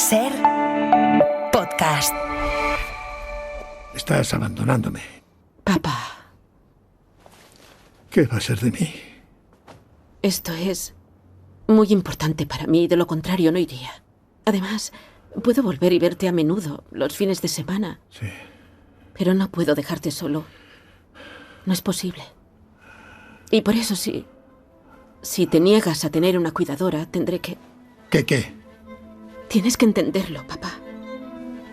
Ser podcast. Estás abandonándome. Papá, ¿Qué va a ser de mí? esto es muy importante para mí, de lo contrario no iría. Además, puedo volver y verte a menudo, los fines de semana. Sí. Pero no puedo dejarte solo. No es posible. Y por eso si te niegas a tener una cuidadora, tendré que... ¿Qué? Tienes que entenderlo, papá.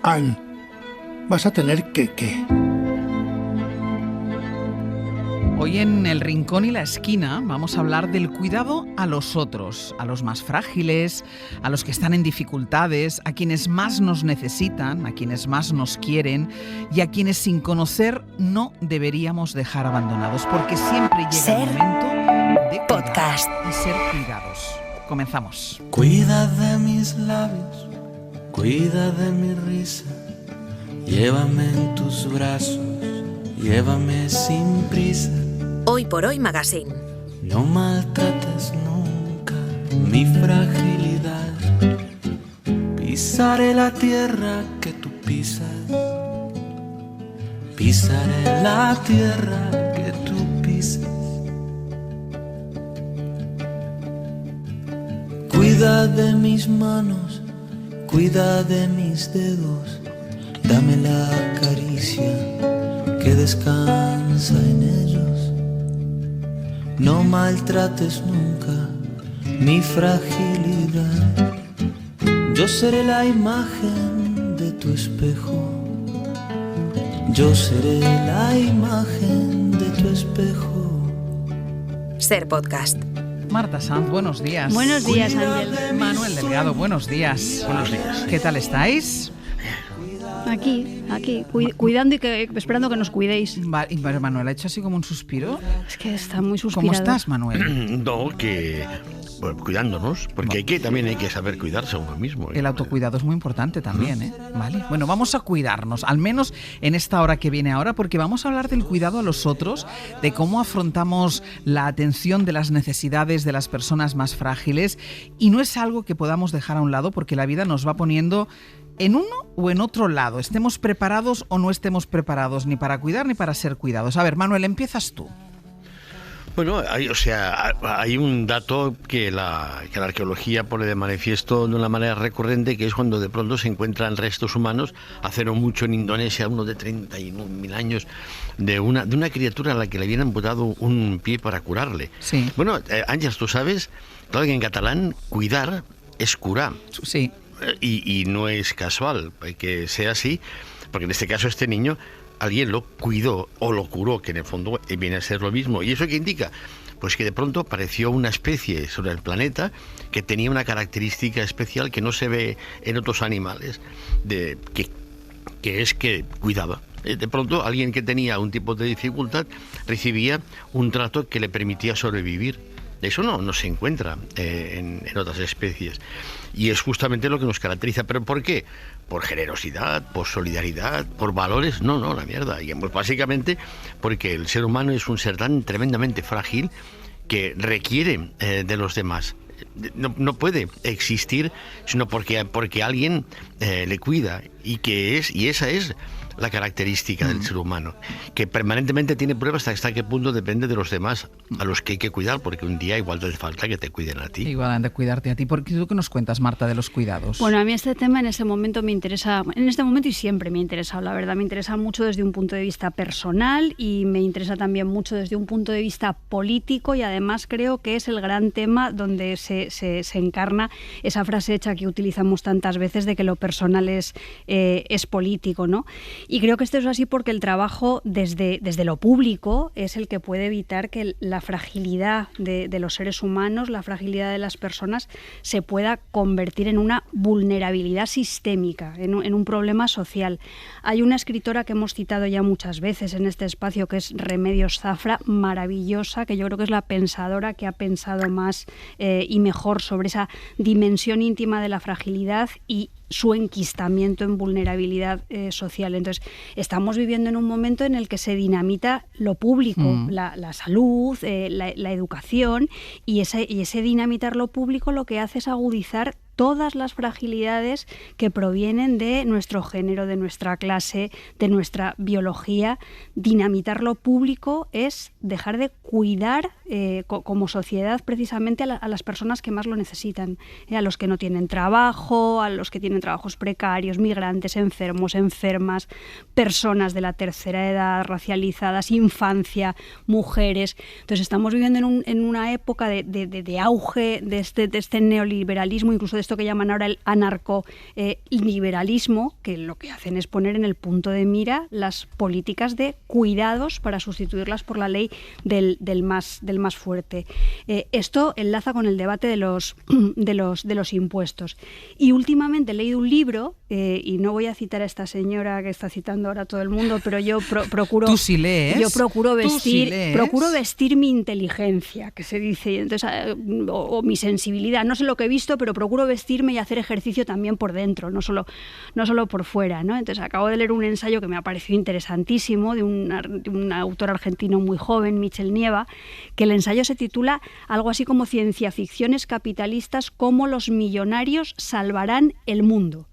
Anne, vas a tener ¿qué? Hoy en El Rincón y la Esquina vamos a hablar del cuidado a los otros, a los más frágiles, a los que están en dificultades, a quienes más nos necesitan, a quienes más nos quieren y a quienes sin conocer no deberíamos dejar abandonados, porque siempre llega Ser el momento de cuidar podcast. y ser cuidados. Comenzamos. Cuida de mis labios, cuida de mi risa, llévame en tus brazos, llévame sin prisa. Hoy por Hoy Magazine. No maltrates nunca mi fragilidad. Pisaré la tierra que tú pisas. Pisaré la tierra que tú pisas. Cuida de mis manos, cuida de mis dedos. Dame la caricia que descansa en ellos. No maltrates nunca mi fragilidad. Yo seré la imagen de tu espejo. Yo seré la imagen de tu espejo. Ser podcast. Marta Sanz, buenos días. Buenos días, Ángel. Manuel Delgado, buenos días. Buenos días. ¿Qué tal estáis? Aquí, cuidando y esperando que nos cuidéis. Y Manuel ha hecho así como un suspiro. Es que está muy suspirado. ¿Cómo estás, Manuel? No, cuidándonos, porque también hay que saber cuidarse a uno mismo. El autocuidado es muy importante también, ¿eh? Vale. Bueno, vamos a cuidarnos, al menos en esta hora que viene ahora, porque vamos a hablar del cuidado a los otros, de cómo afrontamos la atención de las necesidades de las personas más frágiles, y no es algo que podamos dejar a un lado porque la vida nos va poniendo en uno o en otro lado, estemos preparados o no estemos preparados, ni para cuidar ni para ser cuidados. A ver, Manuel, empiezas tú. Bueno, hay un dato que la arqueología pone de manifiesto de una manera recurrente, que es cuando de pronto se encuentran restos humanos, hace no mucho en Indonesia, uno de 31.000 años, de una criatura a la que le habían amputado un pie para curarle. Sí. Bueno, Ángel, tú sabes, claro que en catalán cuidar es curar. Sí. Y no es casual que sea así, porque en este caso este niño alguien lo cuidó o lo curó, que en el fondo viene a ser lo mismo. ¿Y eso qué indica? Pues que de pronto apareció una especie sobre el planeta que tenía una característica especial que no se ve en otros animales, que es que cuidaba. De pronto alguien que tenía un tipo de dificultad recibía un trato que le permitía sobrevivir. Eso no se encuentra en otras especies. Y es justamente lo que nos caracteriza. ¿Pero por qué? ¿Por generosidad? ¿Por solidaridad? ¿Por valores? No, la mierda. Y pues básicamente porque el ser humano es un ser tan tremendamente frágil que requiere de los demás. No puede existir sino porque alguien le cuida. Y esa es la característica del ser humano, que permanentemente tiene pruebas hasta qué punto depende de los demás a los que hay que cuidar, porque un día igual te hace falta que te cuiden a ti. Igual han de cuidarte a ti. ¿Por qué tú qué nos cuentas, Marta, de los cuidados? Bueno, a mí este tema en este momento me interesa, en este momento y siempre me ha interesado, la verdad, me interesa mucho desde un punto de vista personal y me interesa también mucho desde un punto de vista político, y además creo que es el gran tema donde se encarna esa frase hecha que utilizamos tantas veces de que lo personal es político, ¿no? Y creo que esto es así porque el trabajo desde lo público es el que puede evitar que la fragilidad de los seres humanos, la fragilidad de las personas, se pueda convertir en una vulnerabilidad sistémica, en un problema social. Hay una escritora que hemos citado ya muchas veces en este espacio, que es Remedios Zafra, maravillosa, que yo creo que es la pensadora que ha pensado más y mejor sobre esa dimensión íntima de la fragilidad y su enquistamiento en vulnerabilidad social. Entonces, estamos viviendo en un momento en el que se dinamita lo público, la salud, la educación, y ese dinamitar lo público lo que hace es agudizar todas las fragilidades que provienen de nuestro género, de nuestra clase, de nuestra biología. Dinamitar lo público es dejar de cuidar como sociedad precisamente a las personas que más lo necesitan, a los que no tienen trabajo, a los que tienen trabajos precarios, migrantes, enfermos, enfermas, personas de la tercera edad, racializadas, infancia, mujeres. Entonces estamos viviendo en una época de auge de este neoliberalismo, incluso de esto que llaman ahora el anarco-liberalismo, que lo que hacen es poner en el punto de mira las políticas de cuidados para sustituirlas por la ley del más fuerte. Esto enlaza con el debate de los impuestos. Y últimamente he leído un libro, y no voy a citar a esta señora que está citando ahora todo el mundo, pero yo procuro... ¿Tú sí lees? Yo procuro vestir mi inteligencia, que se dice, entonces, o mi sensibilidad. No sé lo que he visto, pero procuro vestirme y hacer ejercicio también por dentro, no solo por fuera, ¿no? Entonces acabo de leer un ensayo que me ha parecido interesantísimo de un autor argentino muy joven, Michel Nieva, que el ensayo se titula algo así como Ciencia ficciones capitalistas, cómo los millonarios salvarán el mundo.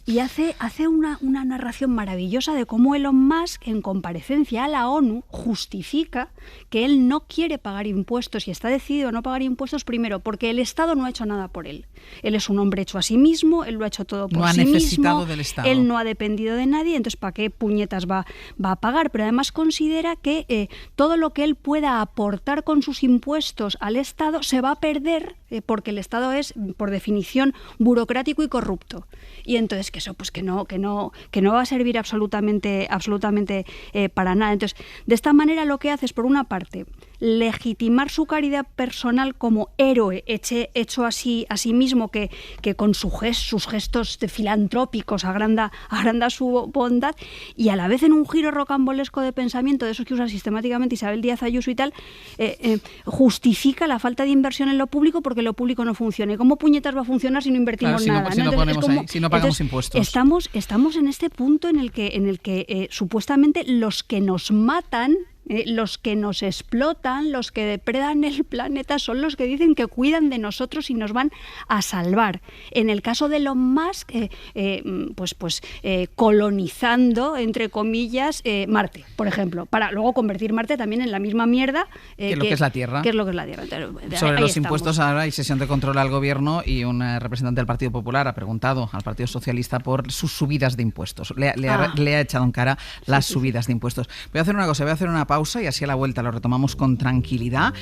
Y hace una narración maravillosa de cómo Elon Musk, en comparecencia a la ONU, justifica que él no quiere pagar impuestos y está decidido a no pagar impuestos, primero, porque el Estado no ha hecho nada por él. Él es un hombre hecho a sí mismo, él lo ha hecho todo por sí mismo. No ha necesitado del Estado. Él no ha dependido de nadie, entonces ¿para qué puñetas va a pagar? Pero además considera que todo lo que él pueda aportar con sus impuestos al Estado se va a perder porque el Estado es, por definición, burocrático y corrupto. Y entonces que eso pues que no va a servir absolutamente para nada. Entonces, de esta manera lo que hace es, por una parte, legitimar su caridad personal como héroe hecho a sí mismo, que con sus gestos filantrópicos agranda su bondad, y a la vez, en un giro rocambolesco de pensamiento, de esos que usa sistemáticamente Isabel Díaz Ayuso y tal, justifica la falta de inversión en lo público porque lo público no funciona. ¿Y cómo puñetas va a funcionar si no invertimos nada? Si no pagamos impuestos. Estamos en este punto en el que supuestamente los que nos matan, los que nos explotan, los que depredan el planeta, son los que dicen que cuidan de nosotros y nos van a salvar. En el caso de Elon Musk, colonizando, entre comillas, Marte, por ejemplo, para luego convertir Marte también en la misma mierda que lo que es la Tierra. Entonces, sobre los impuestos, ahora hay sesión de control al gobierno y un representante del Partido Popular ha preguntado al Partido Socialista por sus subidas de impuestos. Le ha echado en cara las subidas de impuestos. Voy a hacer una cosa, voy a hacer una pausa y así a la vuelta lo retomamos con tranquilidad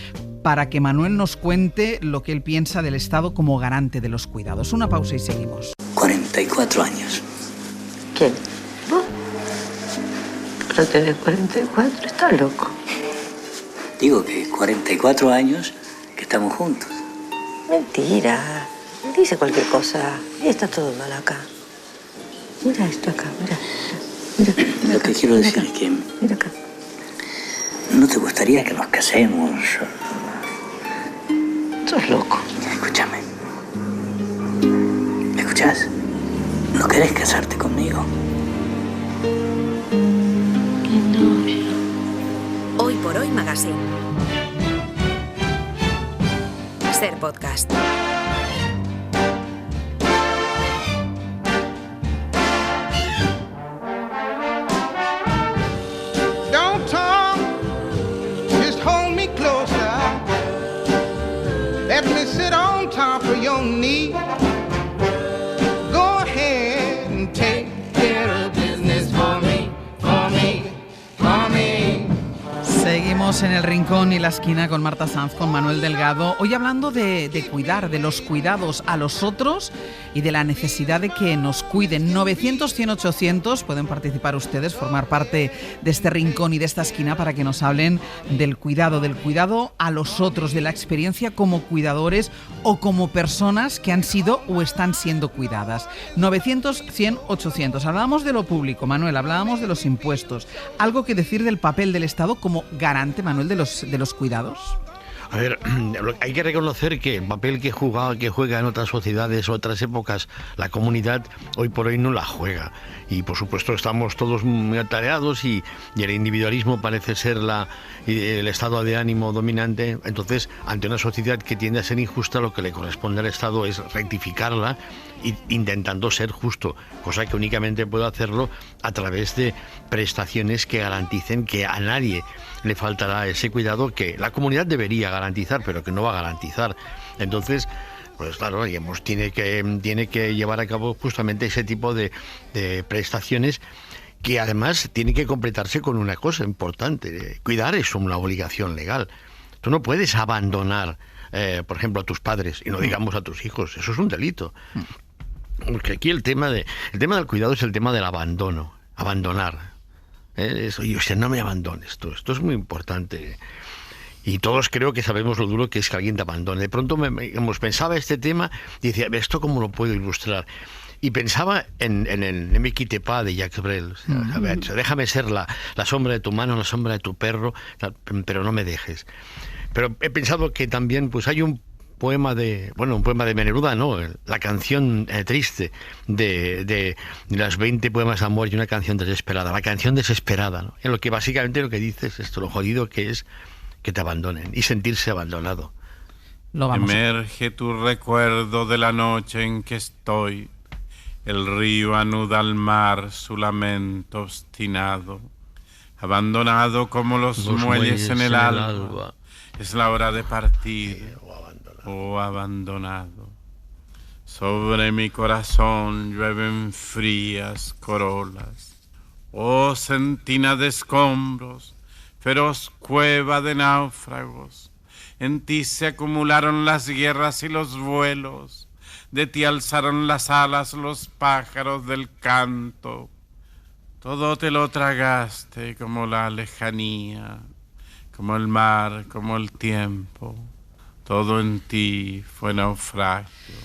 para que Manuel nos cuente lo que él piensa del Estado como garante de los cuidados. Una pausa y seguimos. 44 años. ¿Quién? ¿Vos? ¿No tenés 44? Estás loco. Digo que 44 años que estamos juntos. Mentira. Dice cualquier cosa. Está todo mal acá. Mira esto acá, mira. Lo que quiero decir es que... Mira acá. ¿No te gustaría que nos casemos? Sos loco. Escúchame. ¿Me escuchás? ¿No querés casarte conmigo? No. Hoy por Hoy Magazine. Ser Podcast. Seguimos en el rincón y la esquina con Marta Sanz, con Manuel Delgado. Hoy hablando de cuidar, de los cuidados a los otros y de la necesidad de que nos cuiden. 900-100-800, pueden participar ustedes, formar parte de este rincón y de esta esquina para que nos hablen del cuidado a los otros, de la experiencia como cuidadores o como personas que han sido o están siendo cuidadas. 900-100-800. Hablábamos de lo público, Manuel, hablábamos de los impuestos. ¿Algo que decir del papel del Estado como garante, Manuel, de los cuidados? A ver, hay que reconocer que el papel que juega en otras sociedades, otras épocas, la comunidad, hoy por hoy no la juega. Y por supuesto estamos todos muy atareados y el individualismo parece ser el estado de ánimo dominante. Entonces, ante una sociedad que tiende a ser injusta, lo que le corresponde al Estado es rectificarla, intentando ser justo, cosa que únicamente puede hacerlo a través de prestaciones que garanticen que a nadie le faltará ese cuidado que la comunidad debería garantizar, pero que no va a garantizar. Entonces, pues claro, digamos, tiene que llevar a cabo justamente ese tipo de prestaciones, que además tiene que completarse con una cosa importante. Cuidar es una obligación legal. Tú no puedes abandonar, por ejemplo, a tus padres, y no digamos a tus hijos. Eso es un delito. Porque aquí el tema del cuidado es el tema del abandono. Abandonar. Oye, o sea, no me abandones tú. Esto es muy importante. Y todos creo que sabemos lo duro que es que alguien te abandone. De pronto pensaba este tema y decía, ¿esto cómo lo puedo ilustrar? Y pensaba en el Ne me quitte pas de Jacques Brel. O sea, déjame ser la sombra de tu mano, la sombra de tu perro, pero no me dejes. Pero he pensado que también pues hay un poema de Neruda, ¿no? La canción triste de las 20 poemas de amor y una canción desesperada. La canción desesperada, ¿no? En lo que básicamente lo que dices es esto, lo jodido que es que te abandonen y sentirse abandonado. Emerge tu recuerdo de la noche en que estoy. El río anuda al mar su lamento obstinado. Abandonado como los muelles en el alba. Es la hora de partir. Abandonado. Sobre mi corazón llueven frías corolas. Oh, sentina de escombros, feroz cueva de náufragos. En ti se acumularon las guerras y los vuelos. De ti alzaron las alas los pájaros del canto. Todo te lo tragaste como la lejanía, como el mar, como el tiempo. Todo en ti fue naufragio.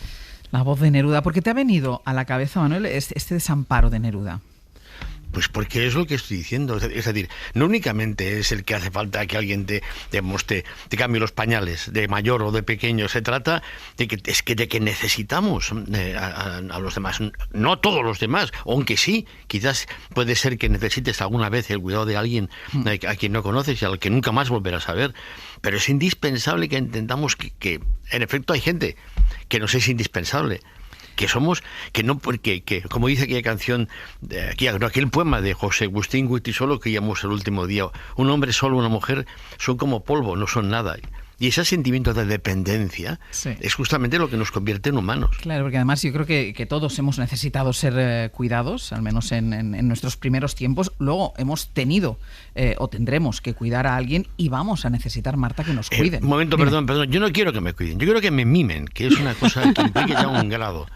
La voz de Neruda. ¿Por qué te ha venido a la cabeza, Manuel, este desamparo de Neruda? Pues porque es lo que estoy diciendo. Es decir, no únicamente es el que hace falta que alguien te cambie los pañales, de mayor o de pequeño. Se trata de que necesitamos a los demás. No todos los demás, aunque sí, quizás puede ser que necesites alguna vez el cuidado de alguien a quien no conoces y al que nunca más volverás a ver. Pero es indispensable que entendamos que en efecto hay gente que nos es indispensable. Que como dice aquella canción, aquel poema de José Agustín Guitisolo que llamamos el último día, un hombre solo, una mujer, son como polvo, no son nada. Y ese sentimiento de dependencia es justamente lo que nos convierte en humanos. Claro, porque además yo creo que todos hemos necesitado ser cuidados, al menos en nuestros primeros tiempos. Luego hemos tenido o tendremos que cuidar a alguien y vamos a necesitar, Marta, que nos cuiden. Un momento, perdón. Yo no quiero que me cuiden, yo quiero que me mimen, que es una cosa que implica ya un grado.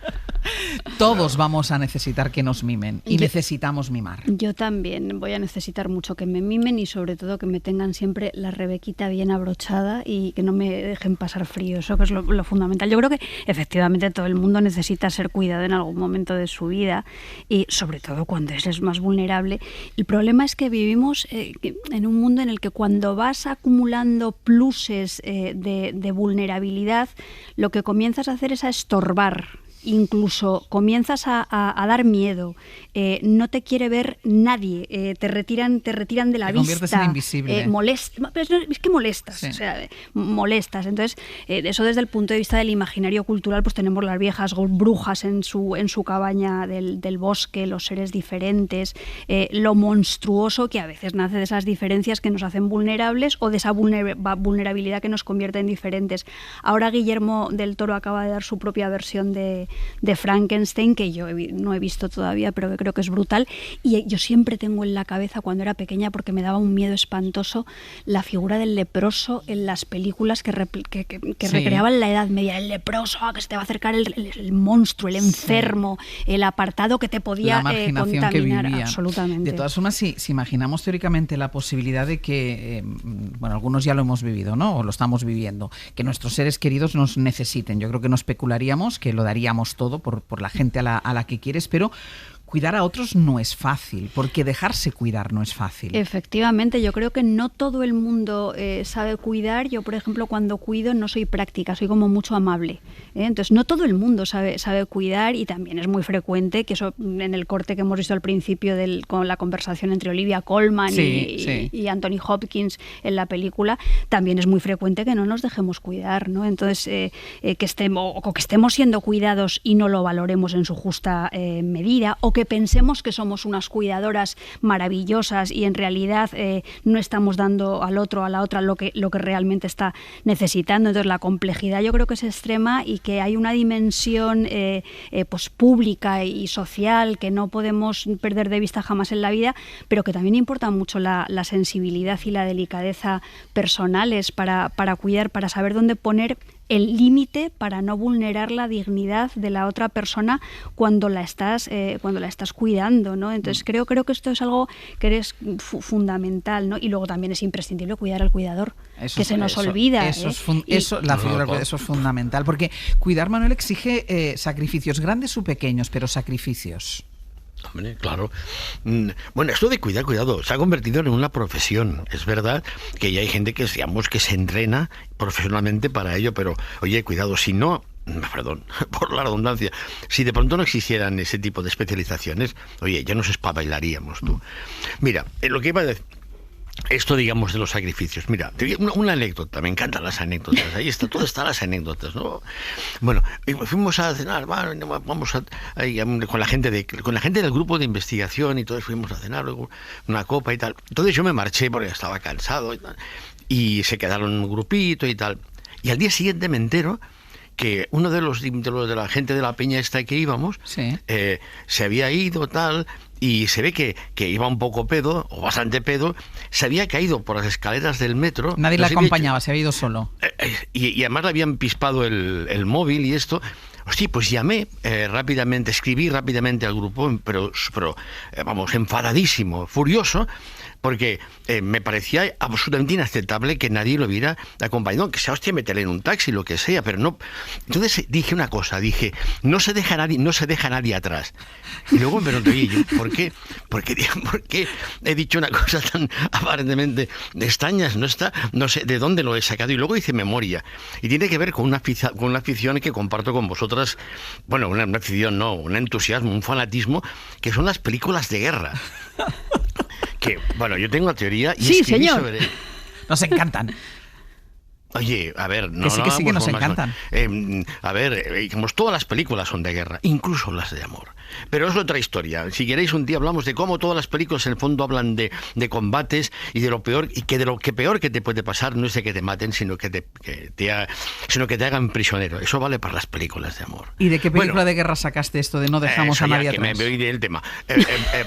Todos vamos a necesitar que nos mimen y necesitamos mimar. Yo también voy a necesitar mucho que me mimen y sobre todo que me tengan siempre la rebequita bien abrochada y que no me dejen pasar frío. Eso que es lo fundamental. Yo creo que efectivamente todo el mundo necesita ser cuidado en algún momento de su vida y sobre todo cuando es más vulnerable. El problema es que vivimos en un mundo en el que cuando vas acumulando pluses de vulnerabilidad, lo que comienzas a hacer es a estorbar. Incluso comienzas a dar miedo, no te quiere ver nadie, te retiran de la vista. Te conviertes en invisible. Pero es que molestas, sí. O sea, molestas. Entonces, eso desde el punto de vista del imaginario cultural, pues tenemos las viejas brujas en su cabaña del bosque, los seres diferentes, lo monstruoso que a veces nace de esas diferencias que nos hacen vulnerables o de esa vulnerabilidad que nos convierte en diferentes. Ahora Guillermo del Toro acaba de dar su propia versión de Frankenstein, que yo no he visto todavía, pero que creo que es brutal. Y yo siempre tengo en la cabeza, cuando era pequeña, porque me daba un miedo espantoso, la figura del leproso en las películas que recreaban la Edad Media. El leproso, que se te va a acercar el monstruo, el enfermo, el apartado que te podía contaminar. Absolutamente. De todas formas, si imaginamos teóricamente la posibilidad de que, algunos ya lo hemos vivido, ¿no? O lo estamos viviendo, que nuestros seres queridos nos necesiten. Yo creo que no especularíamos, que lo daríamos todo por la gente a la que quieres, pero cuidar a otros no es fácil, porque dejarse cuidar no es fácil. Efectivamente, yo creo que no todo el mundo sabe cuidar. Yo, por ejemplo, cuando cuido no soy práctica, soy como mucho amable. Entonces, no todo el mundo sabe cuidar, y también es muy frecuente que eso, en el corte que hemos visto al principio con la conversación entre Olivia Colman y Anthony Hopkins en la película, también es muy frecuente que no nos dejemos cuidar, ¿no? Entonces, que estemos siendo cuidados y no lo valoremos en su justa medida, o que pensemos que somos unas cuidadoras maravillosas y en realidad no estamos dando al otro, a la otra, lo que realmente está necesitando. Entonces, la complejidad yo creo que es extrema, y que hay una dimensión pues pública y social que no podemos perder de vista jamás en la vida, pero que también importa mucho la sensibilidad y la delicadeza personales para cuidar, para saber dónde poner el límite para no vulnerar la dignidad de la otra persona cuando la estás cuidando, ¿no? Entonces creo que esto es algo que es fundamental, ¿no? Y luego también es imprescindible cuidar al cuidador, que se nos olvida. Eso es fundamental, porque cuidar, Manuel, exige sacrificios, grandes o pequeños, pero sacrificios. Hombre, claro. Bueno, esto de cuidado, se ha convertido en una profesión. Es verdad que ya hay gente que, digamos, que se entrena profesionalmente para ello, pero, oye, cuidado, si no, perdón por la redundancia, si de pronto no existieran ese tipo de especializaciones, oye, ya nos espabailaríamos, tú. Mira, lo que iba a decir, esto, digamos, de los sacrificios. Mira, te digo una anécdota, me encantan las anécdotas. Ahí está, todo están las anécdotas, ¿no? Bueno, fuimos a cenar, vamos con la gente del grupo de investigación, y todos fuimos a cenar, luego una copa y tal. Entonces yo me marché porque estaba cansado y tal, y se quedaron un grupito y tal. Y al día siguiente me entero que uno de la gente de la peña esta que íbamos, se había ido, tal, y se ve que iba un poco pedo, o bastante pedo, se había caído por las escaleras del metro. Nadie le acompañaba, se había ido solo. Y además le habían pispado el móvil y esto. Hostia, pues llamé rápidamente, escribí rápidamente al grupo, pero vamos, enfadadísimo, furioso, porque me parecía absolutamente inaceptable que nadie lo hubiera acompañado, que sea, hostia, meterle en un taxi, lo que sea, pero no. Entonces dije una cosa, no se deja nadie atrás. Y luego me pregunté, ¿por qué he dicho una cosa tan aparentemente extraña? No sé de dónde lo he sacado, y luego hice memoria. Y tiene que ver con una afición que comparto con vosotras, bueno, una afición no, un entusiasmo, un fanatismo, que son las películas de guerra. Que, bueno, yo tengo una teoría y sí, señor. Nos encantan. Oye, a ver, sí que nos encantan. Digamos, todas las películas son de guerra, incluso las de amor. Pero es otra historia. Si queréis, un día hablamos de cómo todas las películas en el fondo hablan de combates y de lo peor, y que de lo que peor que te puede pasar no es de que te maten, sino que te hagan prisionero. Eso vale para las películas de amor. ¿Y de qué película de guerra sacaste esto de no dejamos a nadie atrás? Me voy del tema.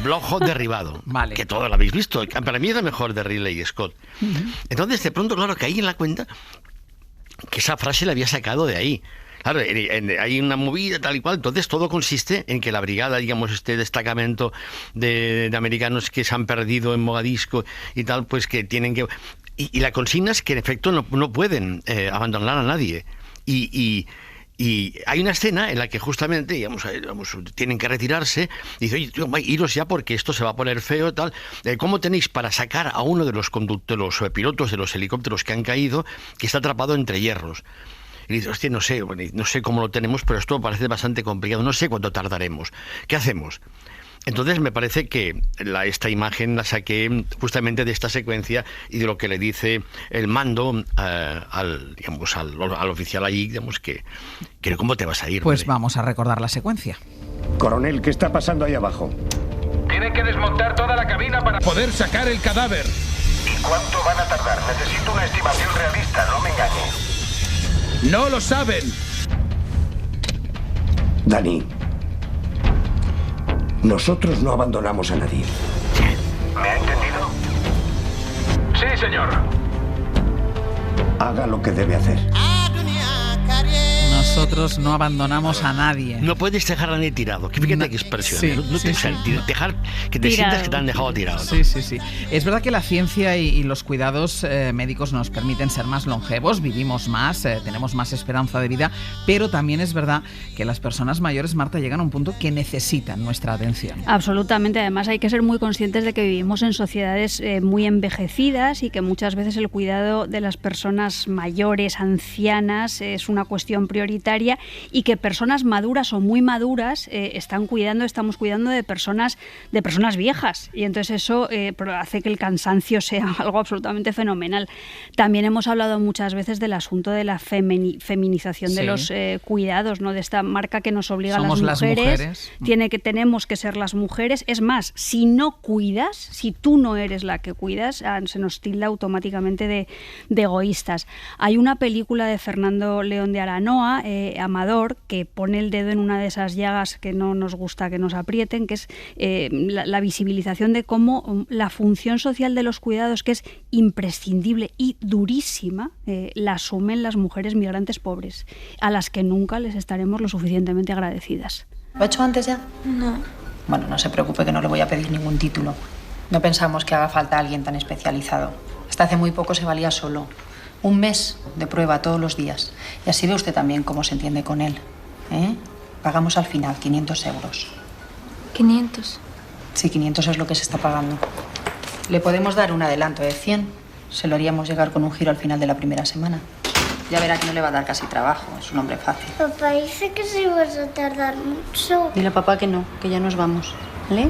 Blowhole derribado, vale. Que todo lo habéis visto. Para mí es la mejor de Ridley Scott. Entonces, de pronto, claro, caí en la cuenta que esa frase la había sacado de ahí. Claro, hay una movida tal y cual, entonces todo consiste en que la brigada, digamos, este destacamento de americanos que se han perdido en Mogadiscio y tal, pues que tienen que... Y la consigna es que en efecto no pueden abandonar a nadie. Y hay una escena en la que justamente, digamos, tienen que retirarse, y dice, oye, iros ya porque esto se va a poner feo, tal. ¿Cómo tenéis para sacar a uno de los pilotos de los helicópteros que han caído, que está atrapado entre hierros? Y dice, hostia, no sé cómo lo tenemos, pero esto parece bastante complicado, no sé cuánto tardaremos. ¿Qué hacemos? Entonces me parece que esta imagen la saqué justamente de esta secuencia y de lo que le dice el mando al oficial allí, digamos, que ¿cómo te vas a ir? Pues hombre? Vamos a recordar la secuencia. Coronel, ¿qué está pasando ahí abajo? Tienen que desmontar toda la cabina para poder sacar el cadáver. ¿Y cuánto van a tardar? Necesito una estimación realista, no me engañes. ¡No lo saben! Dani, nosotros no abandonamos a nadie. ¿Me ha entendido? Sí, señor. Haga lo que debe hacer. Nos nosotros no abandonamos a nadie. No puedes dejar a nadie tirado. Fíjate qué expresión. Sí, no te dejar que te sientas que te han dejado tirado. Sí. Es verdad que la ciencia y los cuidados médicos nos permiten ser más longevos, vivimos más, tenemos más esperanza de vida, pero también es verdad que las personas mayores, Marta, llegan a un punto que necesitan nuestra atención. Absolutamente. Además, hay que ser muy conscientes de que vivimos en sociedades muy envejecidas y que muchas veces el cuidado de las personas mayores, ancianas, es una cuestión prioritaria y que personas maduras o muy maduras estamos cuidando de personas viejas, y entonces eso hace que el cansancio sea algo absolutamente fenomenal. También hemos hablado muchas veces del asunto de la feminización de los cuidados, ¿no? De esta marca que nos obliga Somos a las mujeres. Tenemos que ser las mujeres. Es más, si no cuidas, si tú no eres la que cuidas, se nos tilda automáticamente de egoístas. Hay una película de Fernando León de Aranoa, Amador, que pone el dedo en una de esas llagas que no nos gusta que nos aprieten, que es la visibilización de cómo la función social de los cuidados, que es imprescindible y durísima, la asumen las mujeres migrantes pobres, a las que nunca les estaremos lo suficientemente agradecidas. ¿Lo ha hecho antes ya? No. Bueno, no se preocupe, que no le voy a pedir ningún título. No pensamos que haga falta alguien tan especializado. Hasta hace muy poco se valía solo. 1 mes de prueba todos los días. Y así ve usted también cómo se entiende con él. Pagamos al final 500 euros. ¿500? Sí, 500 es lo que se está pagando. Le podemos dar un adelanto de 100. Se lo haríamos llegar con un giro al final de la primera semana. Ya verá que no le va a dar casi trabajo. Es un hombre fácil. Papá dice que si vas a tardar mucho. Dile a papá que no, que ya nos vamos. ¿Vale?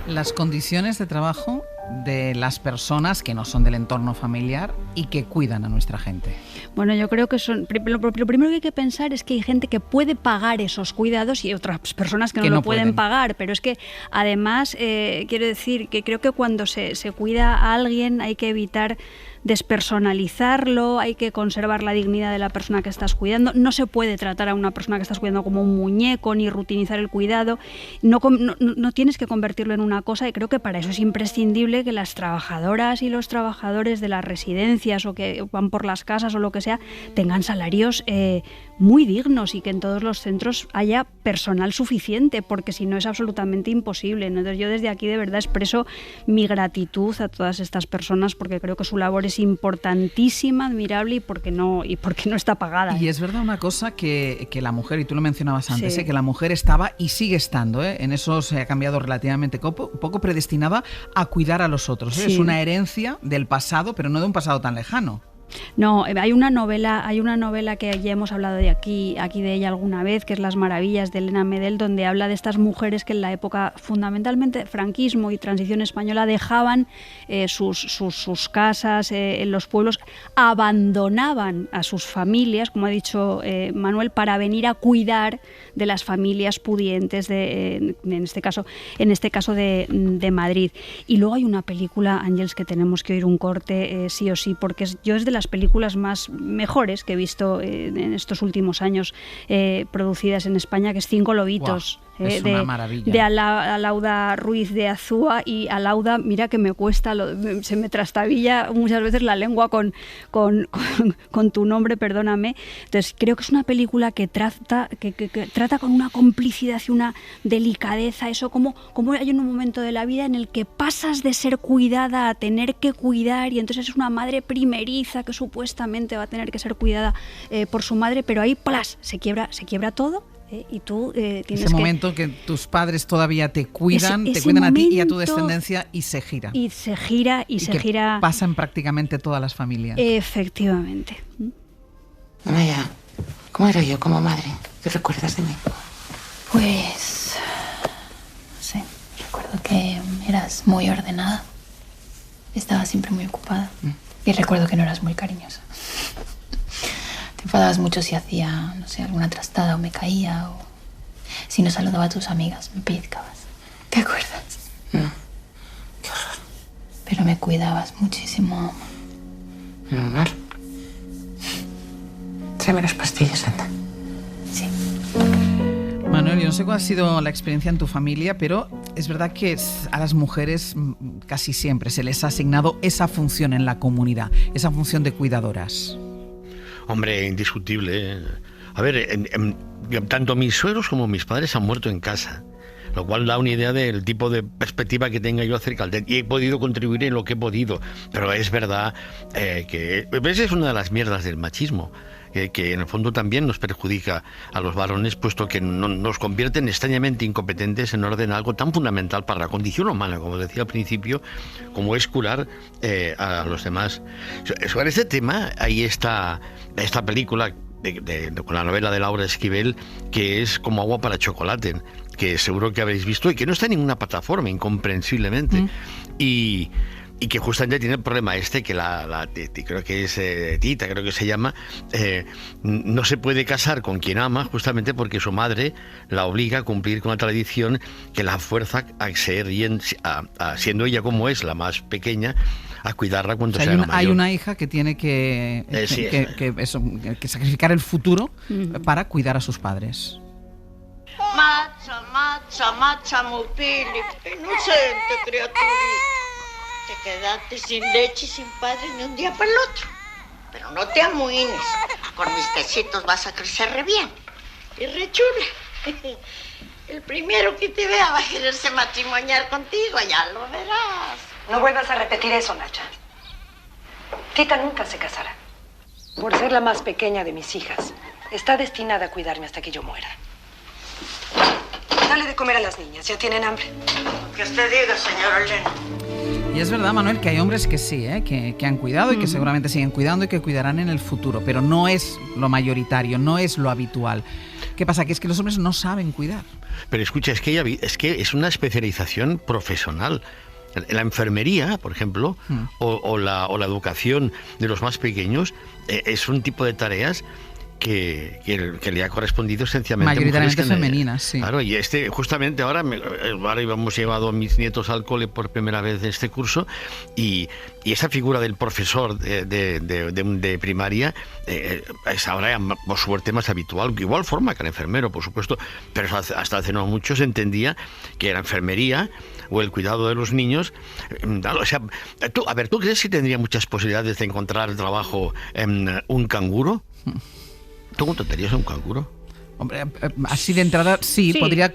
Las condiciones de trabajo de las personas que no son del entorno familiar y que cuidan a nuestra gente. Bueno, yo creo que lo primero que hay que pensar es que hay gente que puede pagar esos cuidados y otras personas que no lo pueden pagar, pero es que además quiero decir que creo que cuando se cuida a alguien hay que evitar despersonalizarlo, hay que conservar la dignidad de la persona que estás cuidando. No se puede tratar a una persona que estás cuidando como un muñeco ni rutinizar el cuidado. No tienes que convertirlo en una cosa, y creo que para eso es imprescindible que las trabajadoras y los trabajadores de las residencias o que van por las casas o lo que sea tengan salarios muy dignos y que en todos los centros haya personal suficiente, porque si no es absolutamente imposible. Entonces yo desde aquí de verdad expreso mi gratitud a todas estas personas, porque creo que su labor es importantísima, admirable y porque no está pagada. Y es verdad una cosa que la mujer, y tú lo mencionabas antes, Sí. que la mujer estaba y sigue estando, en eso se ha cambiado relativamente poco, predestinada a cuidar a los otros. Sí. Es una herencia del pasado, pero no de un pasado tan lejano. No, hay una novela que ya hemos hablado de aquí de ella alguna vez, que es Las Maravillas, de Elena Medel, donde habla de estas mujeres que en la época fundamentalmente franquismo y transición española dejaban sus casas en los pueblos, abandonaban a sus familias, como ha dicho Manuel, para venir a cuidar de las familias pudientes en este caso de Madrid. Y luego hay una película, Ángeles, que tenemos que oír un corte sí o sí, porque es de las películas mejores que he visto en estos últimos años producidas en España, que es Cinco Lobitos. Wow. Es una maravilla. De Alauda Ruiz de Azúa. Y Alauda, mira que me cuesta, se me trastabilla muchas veces la lengua con tu nombre, perdóname. Entonces creo que es una película que trata con una complicidad y una delicadeza, eso como hay un momento de la vida en el que pasas de ser cuidada a tener que cuidar, y entonces es una madre primeriza que supuestamente va a tener que ser cuidada por su madre, pero ahí ¡plas!, se quiebra todo. Y tú tienes ese momento que tus padres todavía te cuidan, te cuidan a ti y a tu descendencia, y se gira. Y se gira. Pasa en prácticamente todas las familias. Efectivamente. Maya, ¿cómo era yo como madre? ¿Qué recuerdas de mí? Pues... no sé, recuerdo que eras muy ordenada. Estabas siempre muy ocupada. Y recuerdo que no eras muy cariñosa. Te enfadabas mucho si hacía, no sé, alguna trastada o me caía, o si no saludaba a tus amigas, me pellizcabas. ¿Te acuerdas? No. Qué horror. Pero me cuidabas muchísimo, mamá. Normal. Tráeme las pastillas, anda. Sí. Manuel, yo no sé cuál ha sido la experiencia en tu familia, pero es verdad que a las mujeres casi siempre se les ha asignado esa función en la comunidad, esa función de cuidadoras. Hombre, indiscutible. A ver, tanto mis suegros como mis padres han muerto en casa, lo cual da una idea del tipo de perspectiva que tenga yo acerca del... Y he podido contribuir en lo que he podido, pero es verdad que... ¿Ves? Es una de las mierdas del machismo, que en el fondo también nos perjudica a los varones, puesto que nos convierten extrañamente incompetentes en orden a algo tan fundamental para la condición humana, como decía al principio, como es curar a los demás. Sobre este tema, ahí está esta película con la novela de Laura Esquivel, que es Como agua para chocolate, que seguro que habréis visto y que no está en ninguna plataforma, incomprensiblemente. Y que justamente tiene el problema que creo que es Tita, creo que se llama, no se puede casar con quien ama, justamente porque su madre la obliga a cumplir con la tradición que la fuerza a ser, siendo ella como es, la más pequeña, a cuidarla cuando sea mayor. Hay una hija que tiene que sacrificar el futuro para cuidar a sus padres. Mazza, Mupili, inocente criaturita. Te quedaste sin leche y sin padre ni un día para el otro. Pero no te amuines. Con mis tecitos vas a crecer re bien. Y re chula. El primero que te vea va a quererse matrimoniar contigo, ya lo verás. No vuelvas a repetir eso, Nacha. Tita nunca se casará. Por ser la más pequeña de mis hijas, está destinada a cuidarme hasta que yo muera. Dale de comer a las niñas, ya tienen hambre. Que usted diga, señora Elena. Y es verdad, Manuel, que hay hombres que sí, que han cuidado y que seguramente siguen cuidando y que cuidarán en el futuro, pero no es lo mayoritario, no es lo habitual. ¿Qué pasa? Que es que los hombres no saben cuidar. Pero escucha, es que es una especialización profesional. La enfermería, por ejemplo, o la educación de los más pequeños, es un tipo de tareas que le ha correspondido esencialmente mayoritariamente femeninas, sí. Claro, y justamente ahora hemos llevado a mis nietos al cole por primera vez en este curso, y esa figura del profesor de primaria es ahora, por suerte, más habitual, igual forma que el enfermero, por supuesto, pero hasta hace no mucho se entendía que la enfermería o el cuidado de los niños, o sea, ¿tú crees que tendría muchas posibilidades de encontrar trabajo en un canguro? ¿Tú contratarías a un canguro? Hombre, así de entrada sí. Podría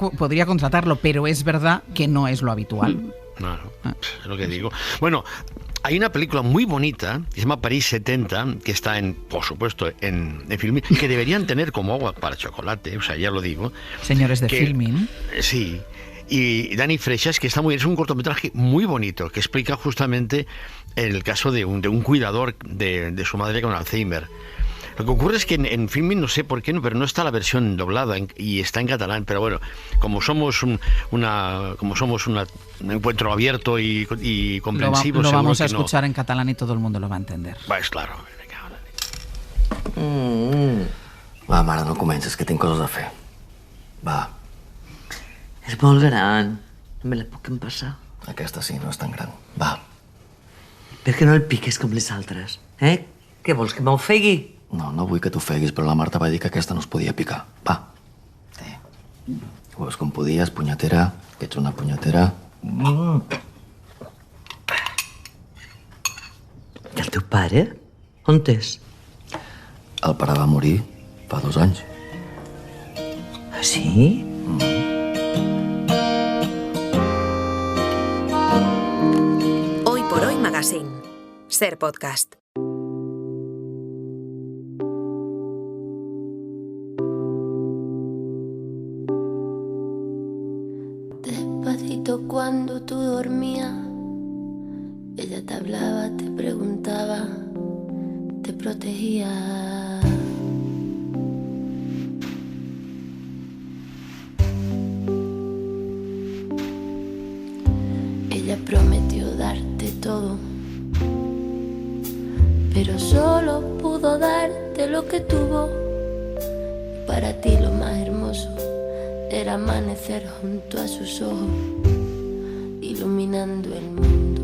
contratarlo, pero es verdad que no es lo habitual. Claro, es lo que digo. Bueno, hay una película muy bonita que se llama París 70, que está por supuesto, en Filmin, que deberían tener como agua para chocolate, o sea, ya lo digo. Señores de Filmin. Sí. Y Dani Freixas, que es un cortometraje muy bonito, que explica justamente el caso de un cuidador de su madre con Alzheimer. Lo que ocurre es que en Filmin, no sé por qué, pero no está la versión doblada y está en catalán. Pero bueno, como somos un encuentro abierto y comprensivo, lo vamos a escuchar en catalán y todo el mundo lo va a entender. Pues claro. Va, mare, no comences, que tinc coses a fer. Va. És molt gran. No me la puc empassar. Aquesta sí, no és tan gran. Va. Per què no el piques com les altres? Què vols, que m'ofegui? No vull que t'ofeguis, però la Marta va dir que aquesta no es podia picar. Va. Sí. Ho veus com podies, punyetera, que ets una punyetera. I el teu pare? On és? El pare va morir fa 2 anys. Ah, sí? Hoy por Hoy Magazine. Ser Podcast. Cuando tú dormías, ella te hablaba, te preguntaba, te protegía. Ella prometió darte todo, pero solo pudo darte lo que tuvo. Para ti lo más hermoso era amanecer junto a sus ojos, iluminando el mundo.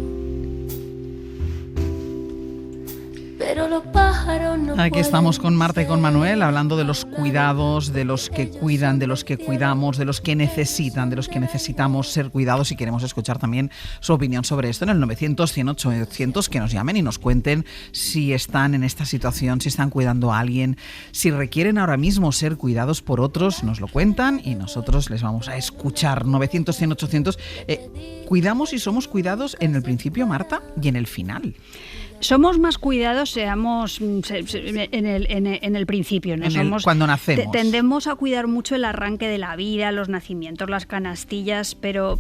pero los pájaros no Aquí pueden estamos con Marta y con ser. Manuel hablando de los cuidados, de los que cuidan, de los que cuidamos, de los que necesitan, de los que necesitamos ser cuidados, y queremos escuchar también su opinión sobre esto en el 900-108-800, que nos llamen y nos cuenten si están en esta situación, si están cuidando a alguien, si requieren ahora mismo ser cuidados por otros, nos lo cuentan y nosotros les vamos a escuchar. 900-108-800. ¿Cuidamos y somos cuidados en el principio, Marta, y en el final? Somos más cuidados, seamos en el principio, ¿no? Cuando nacemos. Tendemos a cuidar mucho el arranque de la vida, los nacimientos, las canastillas, pero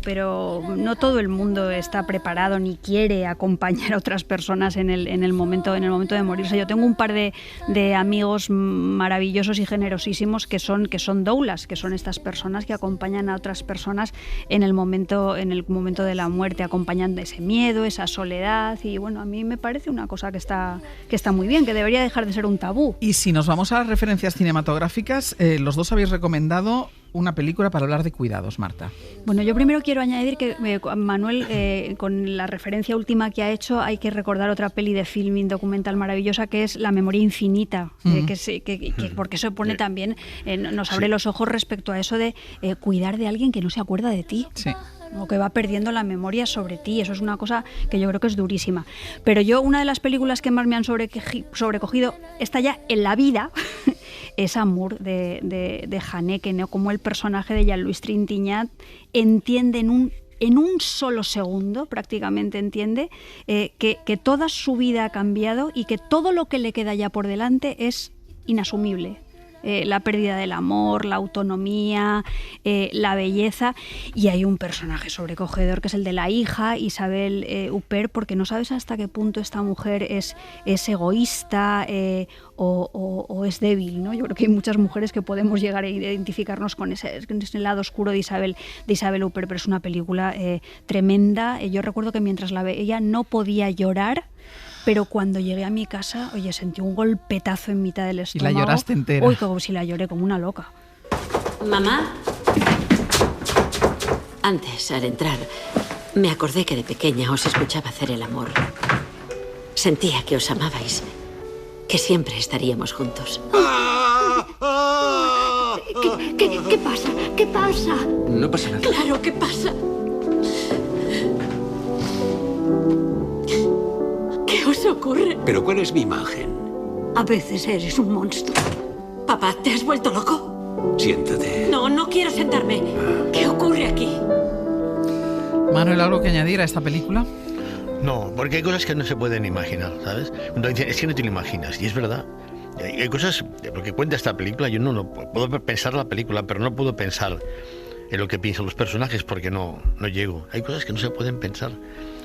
no todo el mundo está preparado ni quiere acompañar a otras personas en el momento de morirse. Yo tengo un par de amigos maravillosos y generosísimos que son doulas, que son estas personas que acompañan a otras personas en el momento de la muerte, acompañando ese miedo, esa soledad, y bueno, a mí me parece una cosa que está muy bien, que debería dejar de ser un tabú. Y si nos vamos a las referencias cinematográficas, los dos habéis recomendado una película para hablar de cuidados, Marta. Bueno, yo primero quiero añadir que Manuel, con la referencia última que ha hecho, hay que recordar otra peli de filming documental maravillosa, que es La memoria infinita, porque eso pone también, nos abre los ojos respecto a eso de cuidar de alguien que no se acuerda de ti. Sí. O que va perdiendo la memoria sobre ti. Eso es una cosa que yo creo que es durísima. Pero una de las películas que más me han sobrecogido, está ya en la vida, es Amour de Haneke, ¿no? Como el personaje de Jean-Louis Trintignant entiende en un solo segundo, prácticamente entiende, que toda su vida ha cambiado y que todo lo que le queda ya por delante es inasumible. La pérdida del amor, la autonomía, la belleza, y hay un personaje sobrecogedor que es el de la hija, Isabelle Huppert, porque no sabes hasta qué punto esta mujer es egoísta o es débil, ¿no? Yo creo que hay muchas mujeres que podemos llegar a identificarnos con ese lado oscuro de Isabelle Huppert, pero es una película tremenda. Yo recuerdo que mientras la veía no podía llorar, pero cuando llegué a mi casa, sentí un golpetazo en mitad del estómago. Y la lloraste entera. Uy, como si la lloré como una loca. Mamá, antes, al entrar, me acordé que de pequeña os escuchaba hacer el amor. Sentía que os amabais, que siempre estaríamos juntos. ¿Qué pasa? ¿Qué pasa? No pasa nada. Claro, ¿qué pasa? ¿Qué os ocurre? ¿Pero cuál es mi imagen? A veces eres un monstruo. Papá, ¿te has vuelto loco? Siéntate. No quiero sentarme. ¿Qué ocurre aquí? Manuel, ¿algo que añadir a esta película? No, porque hay cosas que no se pueden imaginar, ¿sabes? Cuando dicen, es que no te lo imaginas, y es verdad. Hay cosas, lo que cuenta esta película, yo no puedo pensar la película, pero no puedo pensar en lo que piensan los personajes porque no llego. Hay cosas que no se pueden pensar,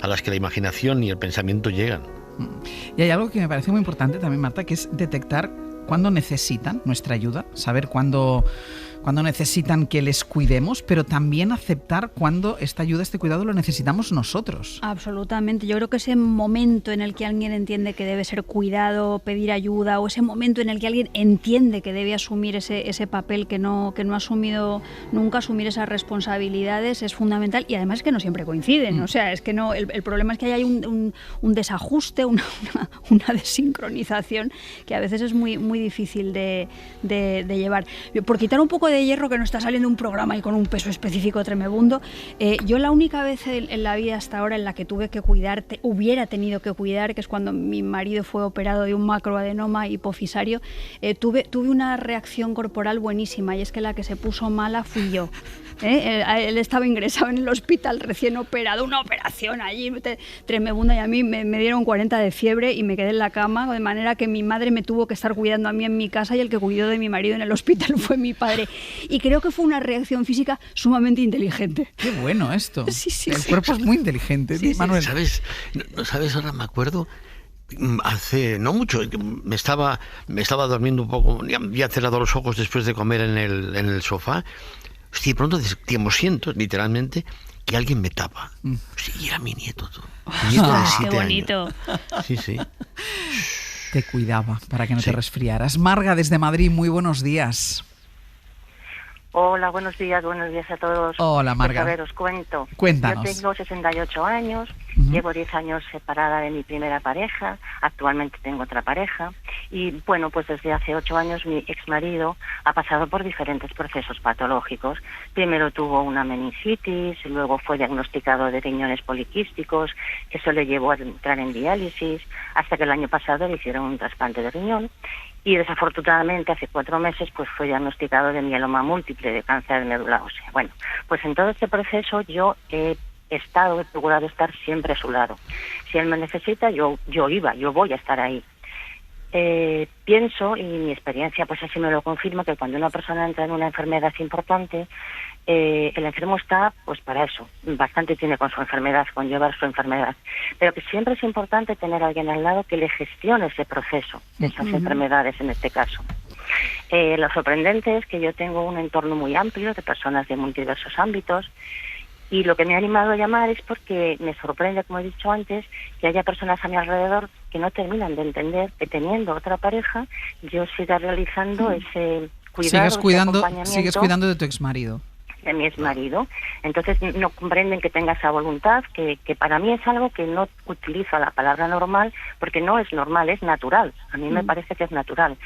a las que la imaginación y el pensamiento llegan. Y hay algo que me parece muy importante también, Marta, que es detectar cuándo necesitan nuestra ayuda, saber cuándo necesitan que les cuidemos, pero también aceptar cuándo esta ayuda, este cuidado lo necesitamos nosotros. Absolutamente. Yo creo que ese momento en el que alguien entiende que debe ser cuidado, pedir ayuda, o ese momento en el que alguien entiende que debe asumir ese papel que no ha asumido nunca, asumir esas responsabilidades, es fundamental, y además que no siempre coinciden. O sea, es que no, el problema es que hay un desajuste, una desincronización que a veces es muy, muy difícil de llevar. Por quitar un poco de hierro, que no está saliendo un programa y con un peso específico tremebundo, yo la única vez en la vida hasta ahora en la que tuve que cuidar, hubiera tenido que cuidar, que es cuando mi marido fue operado de un macroadenoma hipofisario, tuve una reacción corporal buenísima, y es que la que se puso mala fui yo. Él estaba ingresado en el hospital recién operado, una operación allí tremebunda, y a mí me dieron 40 de fiebre y me quedé en la cama, de manera que mi madre me tuvo que estar cuidando a mí en mi casa, y el que cuidó de mi marido en el hospital fue mi padre. Y creo que fue una reacción física sumamente inteligente. Qué bueno esto. Sí, el cuerpo es muy inteligente. Sí, Manuel. ¿Sabes? Ahora me acuerdo, hace no mucho, me estaba durmiendo un poco, ya había cerrado los ojos después de comer en el sofá. Hostia, de pronto siento, literalmente, que alguien me tapa. Hostia, y era mi nieto, tú. Mi nieto de 7 qué bonito. años. Sí. Te cuidaba para que no te resfriaras. Marga, desde Madrid, muy buenos días. Hola, buenos días a todos. Hola, Marga. Pues a ver, os cuento. Cuéntanos. Yo tengo 68 años, Llevo 10 años separada de mi primera pareja, actualmente tengo otra pareja y bueno, pues desde hace 8 años mi exmarido ha pasado por diferentes procesos patológicos. Primero tuvo una meningitis, luego fue diagnosticado de riñones poliquísticos, eso le llevó a entrar en diálisis, hasta que el año pasado le hicieron un trasplante de riñón y desafortunadamente hace 4 meses pues fue diagnosticado de mieloma múltiple, de cáncer de médula ósea. Bueno, pues en todo este proceso yo he procurado estar siempre a su lado. Si él me necesita, yo voy a estar ahí. Pienso, y mi experiencia pues así me lo confirma, que cuando una persona entra en una enfermedad importante, el enfermo está pues para eso, bastante tiene con su enfermedad, con llevar su enfermedad, pero que siempre es importante tener a alguien al lado que le gestione ese proceso de esas enfermedades en este caso. Lo sorprendente es que yo tengo un entorno muy amplio de personas de muy diversos ámbitos. Y lo que me ha animado a llamar es porque me sorprende, como he dicho antes, que haya personas a mi alrededor que no terminan de entender que teniendo otra pareja yo siga realizando ese cuidado, sigues cuidando de tu exmarido. De mi exmarido. Entonces no comprenden que tenga esa voluntad, que para mí es algo que no utilizo la palabra normal, porque no es normal, es natural. A mí me parece que es natural.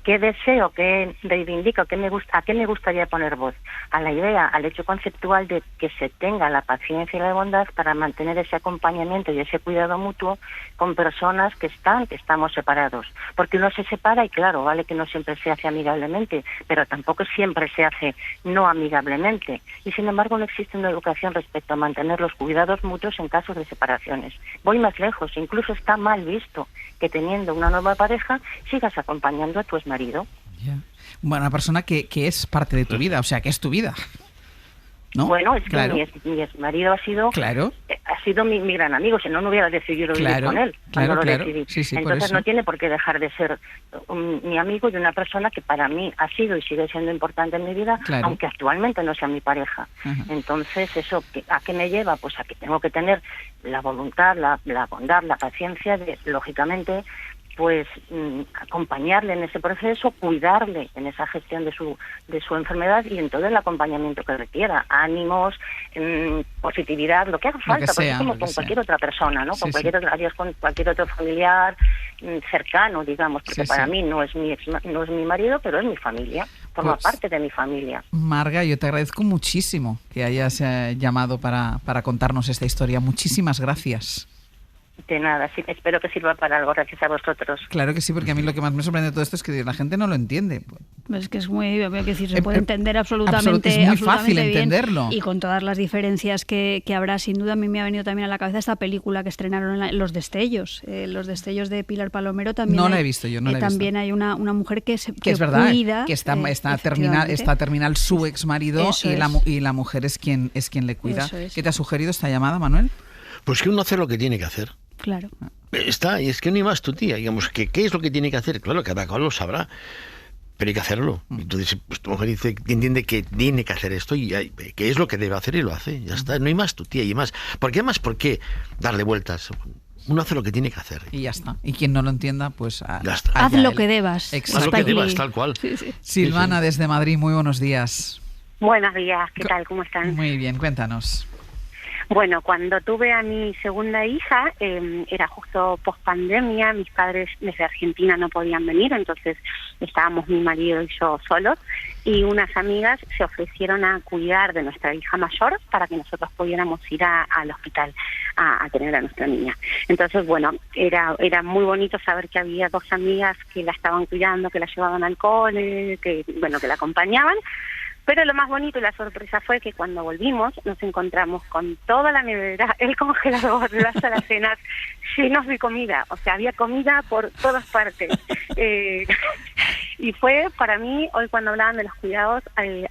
¿Qué deseo, qué reivindico, a qué me gustaría poner voz? A la idea, al hecho conceptual de que se tenga la paciencia y la bondad para mantener ese acompañamiento y ese cuidado mutuo con personas que estamos separados. Porque uno se separa y claro, vale que no siempre se hace amigablemente, pero tampoco siempre se hace no amigablemente. Y sin embargo no existe una educación respecto a mantener los cuidados mutuos en casos de separaciones. Voy más lejos, incluso está mal visto que teniendo una nueva pareja sigas acompañando a tu exmarido. Yeah. Bueno, una persona que es parte de tu vida, o sea, que es tu vida, ¿no? Bueno, es que mi exmarido ha sido mi gran amigo, si no, no hubiera decidido vivir con él cuando lo decidí. Sí, entonces no tiene por qué dejar de ser mi amigo y una persona que para mí ha sido y sigue siendo importante en mi vida, aunque actualmente no sea mi pareja. Entonces, ¿eso a qué me lleva? Pues a que tengo que tener la voluntad, la bondad, la paciencia de, lógicamente, pues acompañarle en ese proceso, cuidarle en esa gestión de su enfermedad y en todo el acompañamiento que requiera, ánimos, positividad, lo que haga falta, porque es como con cualquier otra persona, ¿no? Con cualquier otro familiar cercano, digamos, porque para mí no es mi marido, pero es mi familia, forma parte de mi familia. Marga, yo te agradezco muchísimo que hayas llamado para contarnos esta historia. Muchísimas gracias. De nada, sí, espero que sirva para algo, gracias a vosotros. Claro que sí, porque a mí lo que más me sorprende de todo esto es que la gente no lo entiende. Es que es muy, se puede entender absolutamente es muy fácil bien, entenderlo. Y con todas las diferencias que habrá, sin duda, a mí me ha venido también a la cabeza esta película que estrenaron, Los Destellos. Los Destellos de Pilar Palomero también. No la he visto, yo no la he visto. También hay una mujer que es verdad, cuida. Que está terminal su exmarido y la mujer es quien le cuida. ¿Qué te ha sugerido esta llamada, Manuel? Pues que uno hace lo que tiene que hacer. Claro. Está, y es que no hay más tu tía, digamos, ¿qué es lo que tiene que hacer? Claro, cada cual lo sabrá, pero hay que hacerlo. Entonces, pues tu mujer entiende que tiene que hacer esto y que es lo que debe hacer y lo hace, ya está, no hay más tu tía y más. ¿Por qué más? ¿Por qué darle vueltas? Uno hace lo que tiene que hacer. Y ya está. Y quien no lo entienda, pues haz lo que debas. Haz lo que debas, tal cual. Sí. Silvana, desde Madrid, muy buenos días. Buenos días, ¿qué tal? ¿Cómo están? Muy bien, cuéntanos. Bueno, cuando tuve a mi segunda hija, era justo post-pandemia, mis padres desde Argentina no podían venir, entonces estábamos mi marido y yo solos, y unas amigas se ofrecieron a cuidar de nuestra hija mayor para que nosotros pudiéramos ir al hospital a tener a nuestra niña. Entonces, bueno, era muy bonito saber que había 2 amigas que la estaban cuidando, que la llevaban al cole, que la acompañaban. Pero lo más bonito y la sorpresa fue que cuando volvimos nos encontramos con toda la nevera, el congelador, las alacenas llenos de comida. O sea, había comida por todas partes. Y fue para mí, hoy cuando hablaban de los cuidados,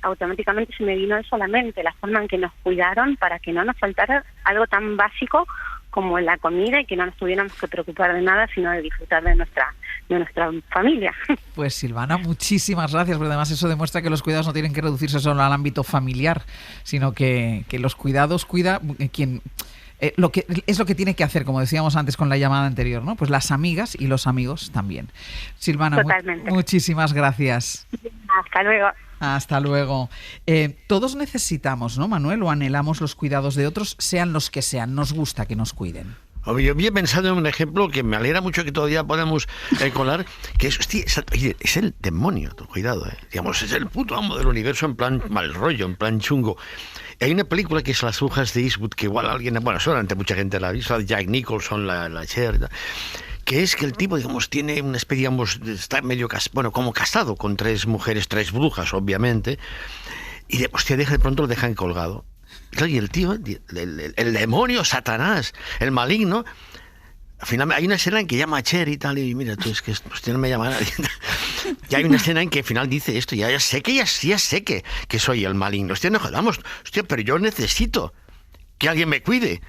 automáticamente se me vino eso a la mente, la forma en que nos cuidaron para que no nos faltara algo tan básico como la comida y que no nos tuviéramos que preocupar de nada, sino de disfrutar de nuestra familia. Pues Silvana, muchísimas gracias, porque además eso demuestra que los cuidados no tienen que reducirse solo al ámbito familiar, sino que los cuidados cuida quien... es lo que tiene que hacer, como decíamos antes con la llamada anterior, ¿no? Pues las amigas y los amigos también. Silvana, muchísimas gracias. Hasta luego. Hasta luego. Todos necesitamos, ¿no, Manuel? O anhelamos los cuidados de otros, sean los que sean. Nos gusta que nos cuiden. Yo había pensado en un ejemplo que me alegra mucho que todavía podamos colar, que es el demonio, cuidado, digamos, es el puto amo del universo en plan mal rollo, en plan chungo. Hay una película que es Las brujas de Eastwood, que igual alguien, bueno, solamente mucha gente la ha visto, Jack Nicholson, la Cher, que es que el tipo, digamos, tiene una especie, digamos, está medio, como casado con 3 mujeres, 3 brujas, obviamente, y de pronto lo dejan colgado. Y el tío, el demonio, Satanás, el maligno, al final hay una escena en que llama a Cher y tal, y mira, tú es que no me llama nadie. Y hay una escena en que al final dice esto, ya sé que soy el maligno. Hostia, no jodamos, pero yo necesito que alguien me cuide,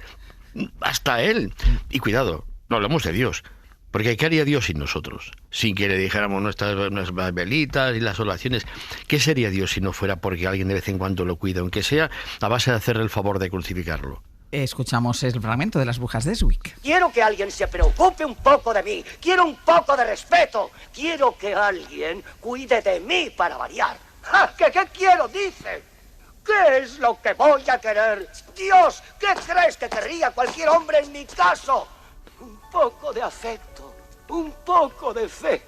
hasta él. Y cuidado, no hablamos de Dios. Porque ¿qué haría Dios sin nosotros? Sin que le dijéramos nuestras velitas y las oraciones. ¿Qué sería Dios si no fuera porque alguien de vez en cuando lo cuida, aunque sea a base de hacerle el favor de crucificarlo? Escuchamos el fragmento de Las brujas de Eastwick. Quiero que alguien se preocupe un poco de mí. Quiero un poco de respeto. Quiero que alguien cuide de mí para variar. ¡Ja! ¿Qué quiero? Dice. ¿Qué es lo que voy a querer? Dios, ¿qué crees que querría cualquier hombre en mi caso? Un poco de afecto, un poco de fe.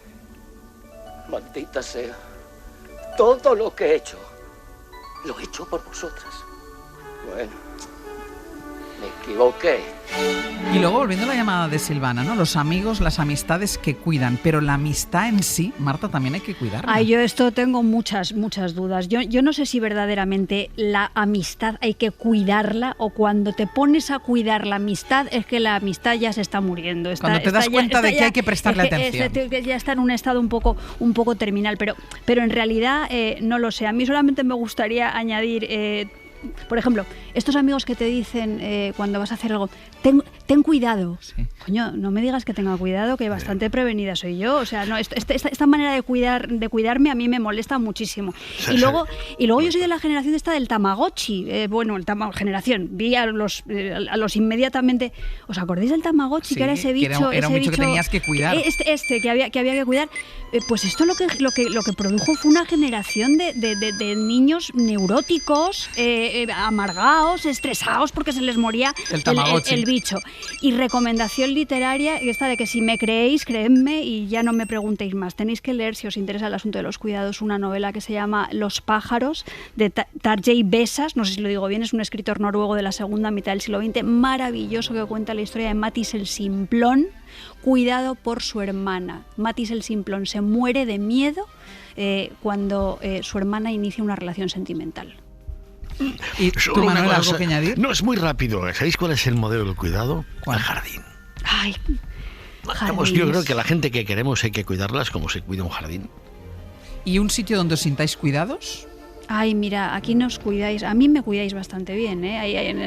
Maldita sea, todo lo que he hecho, lo he hecho por vosotras. Bueno, me equivoqué. Y luego, volviendo a la llamada de Silvana, ¿no? Los amigos, las amistades que cuidan, pero la amistad en sí, Marta, también hay que cuidarla. Ay, yo esto tengo muchas dudas. Yo no sé si verdaderamente la amistad hay que cuidarla, o cuando te pones a cuidar la amistad es que la amistad ya se está muriendo. Cuando te das cuenta de que hay que prestarle atención. Ya está en un estado un poco terminal, pero en realidad no lo sé. A mí solamente me gustaría añadir... por ejemplo, estos amigos que te dicen cuando vas a hacer algo, ten cuidado. Sí. Coño, no me digas que tenga cuidado, que bastante prevenida soy yo. O sea, no, esta manera de cuidarme a mí me molesta muchísimo. Sí, y luego yo soy de la generación esta del Tamagotchi. Generación. Vi a los inmediatamente. ¿Os acordáis del Tamagotchi? Sí, que era ese bicho. Era un bicho que tenías que cuidar. Que había que cuidar. Pues esto lo que produjo fue una generación de niños neuróticos, amargados, estresados porque se les moría el bicho. Y recomendación literaria esta de que si me creéis, creedme y ya no me preguntéis más. Tenéis que leer, si os interesa el asunto de los cuidados, una novela que se llama Los pájaros, de Tarjei Vesaas, no sé si lo digo bien, es un escritor noruego de la segunda mitad del siglo XX, maravilloso, que cuenta la historia de Matis el Simplón, cuidado por su hermana. Matis el Simplón se muere de miedo cuando su hermana inicia una relación sentimental. ¿Y tú, Manuel, algo que añadir? No, es muy rápido. ¿Sabéis cuál es el modelo del cuidado? ¿Cuál? El jardín. Ay, Yo creo que la gente que queremos hay que cuidarlas como se cuida un jardín. ¿Y un sitio donde os sintáis cuidados? Ay, mira, aquí nos cuidáis. A mí me cuidáis bastante bien, ¿eh?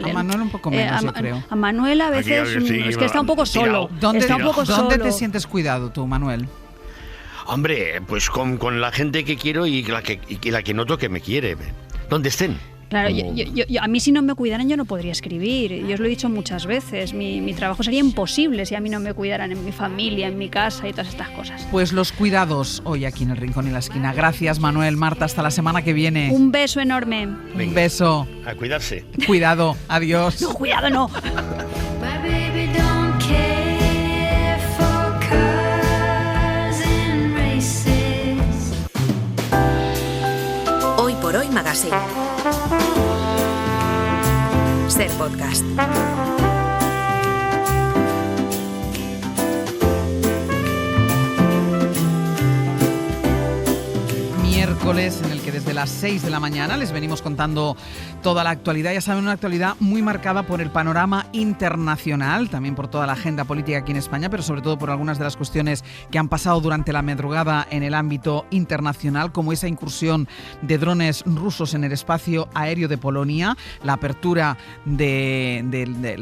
A Manuel un poco menos, yo creo. A Manuel a veces es que está un poco solo. ¿Dónde te sientes cuidado tú, Manuel? Hombre, pues con la gente que quiero y la que noto que me quiere. Donde estén. Claro, a mí si no me cuidaran yo no podría escribir. Yo os lo he dicho muchas veces. Mi trabajo sería imposible si a mí no me cuidaran en mi familia, en mi casa y todas estas cosas. Pues los cuidados hoy aquí en El Rincón y la Esquina. Gracias, Manuel, Marta, hasta la semana que viene. Un beso enorme. Venga, un beso. A cuidarse. Cuidado, adiós. No, cuidado no. Hoy por Hoy Magazine. Ser podcast. Miércoles en el que desde las 6 de la mañana les venimos contando toda la actualidad. Ya saben, una actualidad muy marcada por el panorama internacional, también por toda la agenda política aquí en España, pero sobre todo por algunas de las cuestiones que han pasado durante la madrugada en el ámbito internacional, como esa incursión de drones rusos en el espacio aéreo de Polonia, la apertura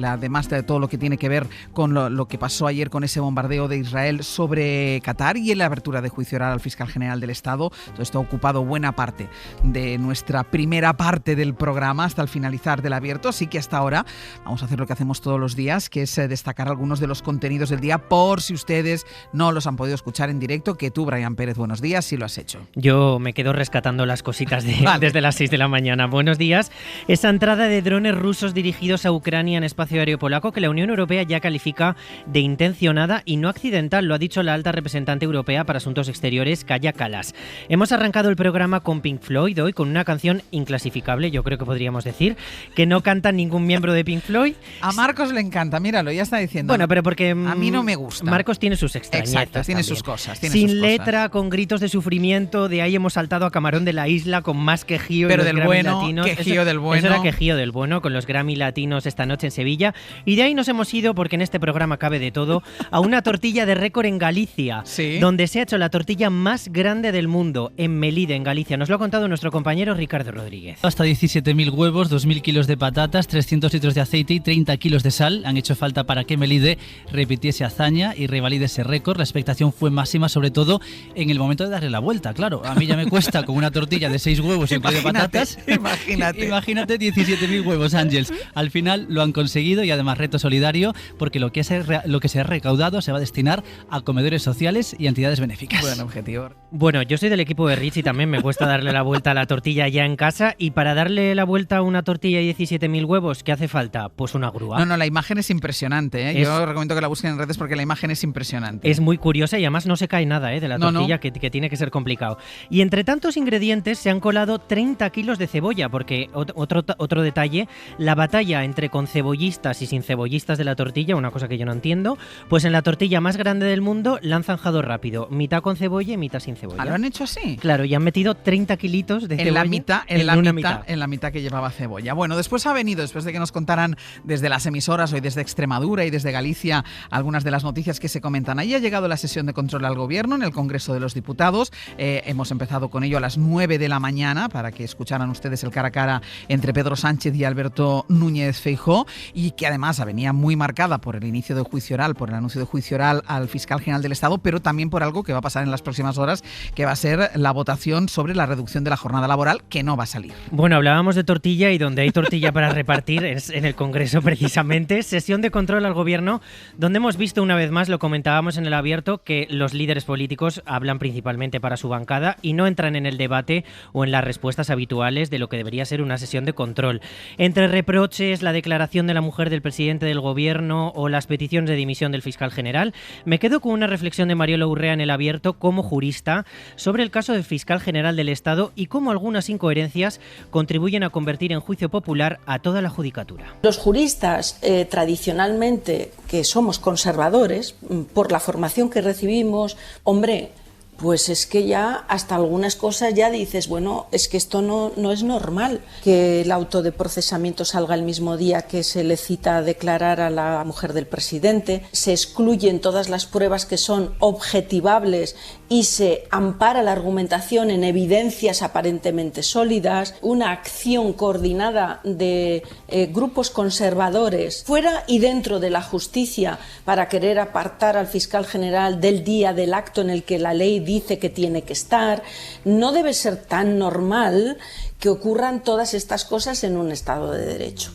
además de todo lo que tiene que ver con lo que pasó ayer con ese bombardeo de Israel sobre Qatar y la apertura de juicio oral al fiscal general del Estado. Todo esto ha ocupado dedicado buena parte de nuestra primera parte del programa hasta el finalizar del abierto, así que hasta ahora vamos a hacer lo que hacemos todos los días, que es destacar algunos de los contenidos del día por si ustedes no los han podido escuchar en directo, que tú, Brian Pérez, buenos días, sí lo has hecho. Yo me quedo rescatando las cositas desde las 6 de la mañana. Buenos días. Esa entrada de drones rusos dirigidos a Ucrania en espacio aéreo polaco que la Unión Europea ya califica de intencionada y no accidental, lo ha dicho la alta representante europea para Asuntos Exteriores, Kaja Kallas. Hemos arrancado el programa con Pink Floyd hoy, con una canción inclasificable, yo creo que podríamos decir, que no canta ningún miembro de Pink Floyd. A Marcos le encanta, míralo, ya está diciendo. Bueno, pero porque... a mí no me gusta. Marcos tiene sus extrañezas. Exacto, tiene también. sus cosas. Sin letra, con gritos de sufrimiento, de ahí hemos saltado a Camarón de la Isla con más quejío. Pero del bueno, latinos. quejío del bueno. Eso era quejío del bueno, con los Grammy Latinos esta noche en Sevilla. Y de ahí nos hemos ido, porque en este programa cabe de todo, a una tortilla de récord en Galicia, ¿sí? Donde se ha hecho la tortilla más grande del mundo, en Melide, en Galicia. Nos lo ha contado nuestro compañero Ricardo Rodríguez. Hasta 17.000 huevos, 2.000 kilos de patatas, 300 litros de aceite y 30 kilos de sal han hecho falta para que Melide repitiese hazaña y revalide ese récord. La expectación fue máxima, sobre todo en el momento de darle la vuelta. Claro, a mí ya me cuesta con una tortilla de 6 huevos y de patatas. Imagínate 17.000 huevos, Ángels. Al final lo han conseguido y además reto solidario, porque lo que se ha recaudado se va a destinar a comedores sociales y entidades benéficas. Buen objetivo. Bueno, yo soy del equipo de Rich y también me cuesta darle la vuelta a la tortilla ya en casa. Y para darle la vuelta a una tortilla y 17.000 huevos, ¿qué hace falta? Pues una grúa. No, la imagen es impresionante, ¿eh? Yo recomiendo que la busquen en redes porque la imagen es impresionante. Es muy curiosa y además no se cae nada de la tortilla, que tiene que ser complicado. Y entre tantos ingredientes se han colado 30 kilos de cebolla, porque otro detalle, la batalla entre concebollistas y sin cebollistas de la tortilla, una cosa que yo no entiendo, pues en la tortilla más grande del mundo la han zanjado rápido, mitad con cebolla y mitad sin cebolla. ¿Lo han hecho así? Claro, y han metido 30 kilitos de cebolla en la mitad que llevaba cebolla. Bueno, después de que nos contaran desde las emisoras, hoy desde Extremadura y desde Galicia, algunas de las noticias que se comentan. Ahí ha llegado la sesión de control al gobierno en el Congreso de los Diputados. Hemos empezado con ello a las 9 de la mañana para que escucharan ustedes el cara a cara entre Pedro Sánchez y Alberto Núñez Feijóo, y que además venía muy marcada por el inicio del juicio oral, por el anuncio de juicio oral al fiscal general del Estado, pero también por algo que va a pasar en las próximas horas, que va a ser la votación sobre la reducción de la jornada laboral, que no va a salir. Bueno, hablábamos de tortilla y donde hay tortilla para repartir es en el Congreso precisamente. Sesión de control al gobierno, donde hemos visto una vez más, lo comentábamos en el abierto, que los líderes políticos hablan principalmente para su bancada y no entran en el debate o en las respuestas habituales de lo que debería ser una sesión de control. Entre reproches, la declaración de la mujer del presidente del gobierno o las peticiones de dimisión del fiscal general, me quedo con una reflexión de Mariela Urrea en el abierto como jurista sobre el caso del fiscal general del Estado y cómo algunas incoherencias contribuyen a convertir en juicio popular a toda la judicatura. Los juristas tradicionalmente, que somos conservadores, por la formación que recibimos, hombre, pues es que ya hasta algunas cosas ya dices, bueno, es que esto no es normal, que el auto de procesamiento salga el mismo día que se le cita a declarar a la mujer del presidente, se excluyen todas las pruebas que son objetivables y se ampara la argumentación en evidencias aparentemente sólidas, una acción coordinada de grupos conservadores fuera y dentro de la justicia para querer apartar al fiscal general del día del acto en el que la ley dice que tiene que estar. No debe ser tan normal que ocurran todas estas cosas en un Estado de Derecho.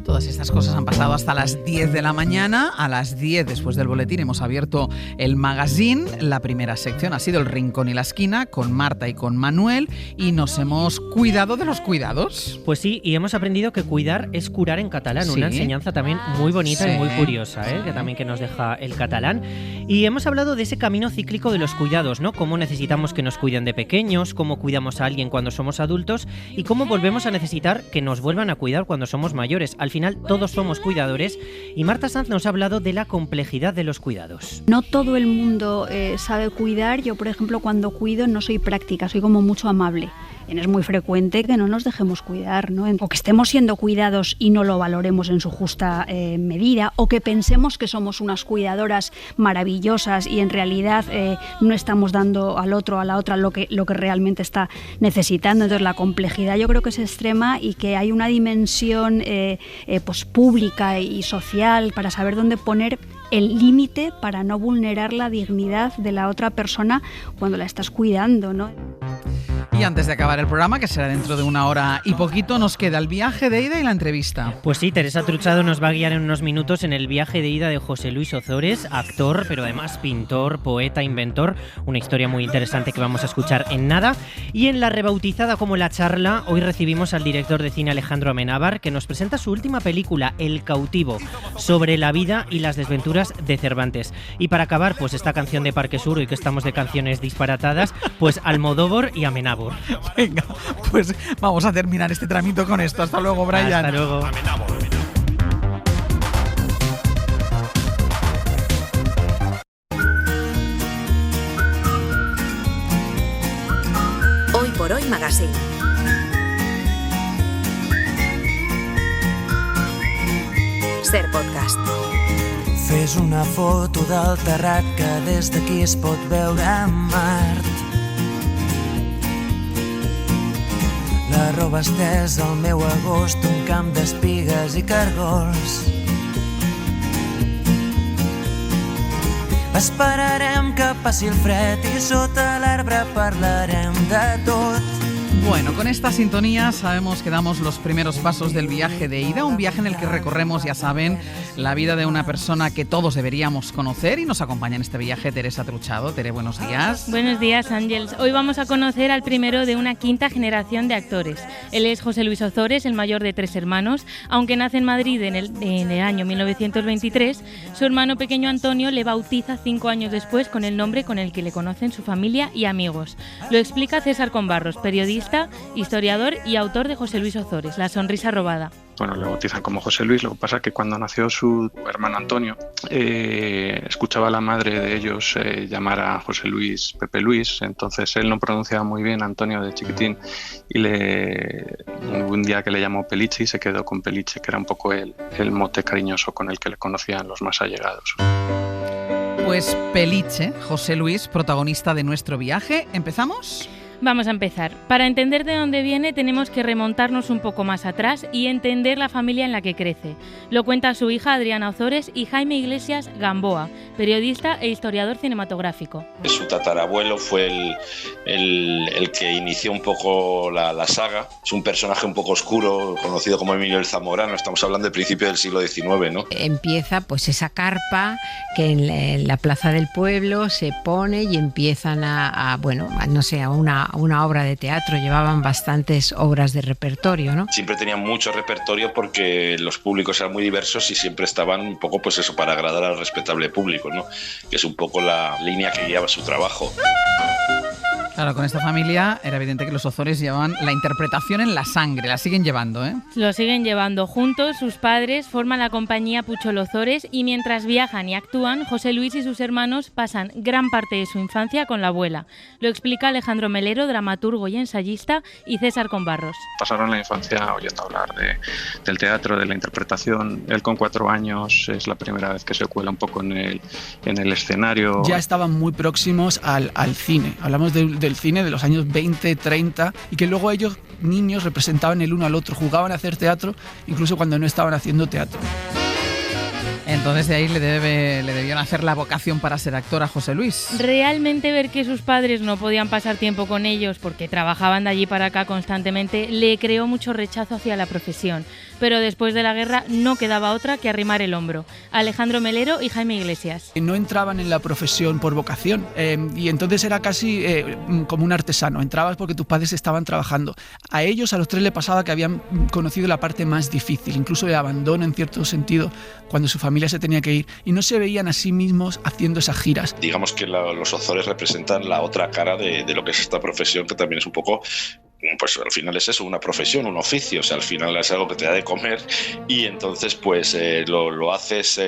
Todas estas cosas han pasado hasta las 10 de la mañana. A las 10, después del boletín, hemos abierto el magazine. La primera sección ha sido El Rincón y la Esquina, con Marta y con Manuel, y nos hemos cuidado de los cuidados. Pues sí, y hemos aprendido que cuidar es curar en catalán, sí. Una enseñanza también muy bonita y muy curiosa, que también que nos deja el catalán. Y hemos hablado de ese camino cíclico de los cuidados, ¿no? Cómo necesitamos que nos cuiden de pequeños, cómo cuidamos a alguien cuando somos adultos y cómo volvemos a necesitar que nos vuelvan a cuidar cuando somos mayores. Al final todos somos cuidadores y Marta Sanz nos ha hablado de la complejidad de los cuidados. No todo el mundo sabe cuidar. Yo, por ejemplo, cuando cuido no soy práctica, soy como mucho amable. Es muy frecuente que no nos dejemos cuidar, ¿no? O que estemos siendo cuidados y no lo valoremos en su justa medida, o que pensemos que somos unas cuidadoras maravillosas y en realidad no estamos dando al otro, a la otra lo que realmente está necesitando. Entonces la complejidad yo creo que es extrema y que hay una dimensión pues pública y social para saber dónde poner el límite para no vulnerar la dignidad de la otra persona cuando la estás cuidando, ¿no? Y antes de acabar el programa, que será dentro de 1 hora y poquito, nos queda el viaje de ida y la entrevista. Pues sí, Teresa Truchado nos va a guiar en unos minutos en el viaje de ida de José Luis Ozores, actor, pero además pintor, poeta, inventor. Una historia muy interesante que vamos a escuchar en nada. Y en la rebautizada como La Charla, hoy recibimos al director de cine Alejandro Amenábar, que nos presenta su última película, El cautivo, sobre la vida y las desventuras de Cervantes. Y para acabar, pues esta canción de Parque Sur, y que estamos de canciones disparatadas, pues Almodóvar y Amenábar. Venga, pues vamos a terminar este tramito con esto. Hasta luego, Brian. Hasta luego. Hoy por Hoy Magazine. Ser podcast. Fes una foto del terrat que des d'aquí es pot veure Mart. La roba estesa al meu agost, un camp d'espigues i cargols. Esperarem que passi el fred i sota l'arbre parlarem de tot. Bueno, con esta sintonía sabemos que damos los primeros pasos del viaje de ida, un viaje en el que recorremos, ya saben, la vida de una persona que todos deberíamos conocer, y nos acompaña en este viaje Teresa Truchado. Tere, buenos días. Buenos días, Ángels. Hoy vamos a conocer al primero de una quinta generación de actores. Él es José Luis Ozores, el mayor de 3 hermanos. Aunque nace en Madrid en el año 1923, su hermano pequeño Antonio le bautiza 5 años después con el nombre con el que le conocen su familia y amigos. Lo explica César Combarros, periodista, historiador y autor de José Luis Ozores, La sonrisa robada. Bueno, le bautizan como José Luis. Lo que pasa es que cuando nació su hermano Antonio, escuchaba a la madre de ellos llamar a José Luis Pepe Luis. Entonces él no pronunciaba muy bien Antonio de chiquitín, y un día que le llamó Peliche, y se quedó con Peliche, que era un poco el mote cariñoso con el que le conocían los más allegados. Pues Peliche, José Luis, protagonista de nuestro viaje. ¿Empezamos? Vamos a empezar. Para entender de dónde viene tenemos que remontarnos un poco más atrás y entender la familia en la que crece. Lo cuenta su hija Adriana Ozores y Jaime Iglesias Gamboa, periodista e historiador cinematográfico. Su tatarabuelo fue el que inició un poco la saga. Es un personaje un poco oscuro, conocido como Emilio el Zamorano. Estamos hablando del principio del siglo XIX, ¿no? Empieza pues esa carpa que en la plaza del pueblo se pone y empiezan a una obra de teatro. Llevaban bastantes obras de repertorio, ¿no? Siempre tenían mucho repertorio porque los públicos eran muy diversos y siempre estaban un poco, pues eso, para agradar al respetable público, ¿no? Que es un poco la línea que guiaba su trabajo. Claro, con esta familia era evidente que los Ozores llevaban la interpretación en la sangre. La siguen llevando, ¿eh? Lo siguen llevando. Juntos, sus padres forman la compañía Puchol Ozores, y mientras viajan y actúan, José Luis y sus hermanos pasan gran parte de su infancia con la abuela. Lo explica Alejandro Melero, dramaturgo y ensayista, y César Combarros. Pasaron la infancia oyendo hablar del teatro, de la interpretación. Él con 4 años es la primera vez que se cuela un poco en el escenario. Ya estaban muy próximos al cine. Hablamos del cine de los años 20, 30, y que luego ellos, niños, representaban el uno al otro, jugaban a hacer teatro incluso cuando no estaban haciendo teatro. Entonces de ahí le debían hacer la vocación para ser actor a José Luis. Realmente ver que sus padres no podían pasar tiempo con ellos porque trabajaban de allí para acá constantemente le creó mucho rechazo hacia la profesión. Pero después de la guerra no quedaba otra que arrimar el hombro. Alejandro Melero y Jaime Iglesias. No entraban en la profesión por vocación, y entonces era casi como un artesano. Entrabas porque tus padres estaban trabajando. A ellos, a los 3, le pasaba que habían conocido la parte más difícil, incluso el abandono en cierto sentido, cuando su familia se tenía que ir, y no se veían a sí mismos haciendo esas giras. Digamos que los Ozores representan la otra cara de lo que es esta profesión, que también es un poco, pues al final es eso, una profesión, un oficio. O sea, al final es algo que te da de comer, y entonces pues lo haces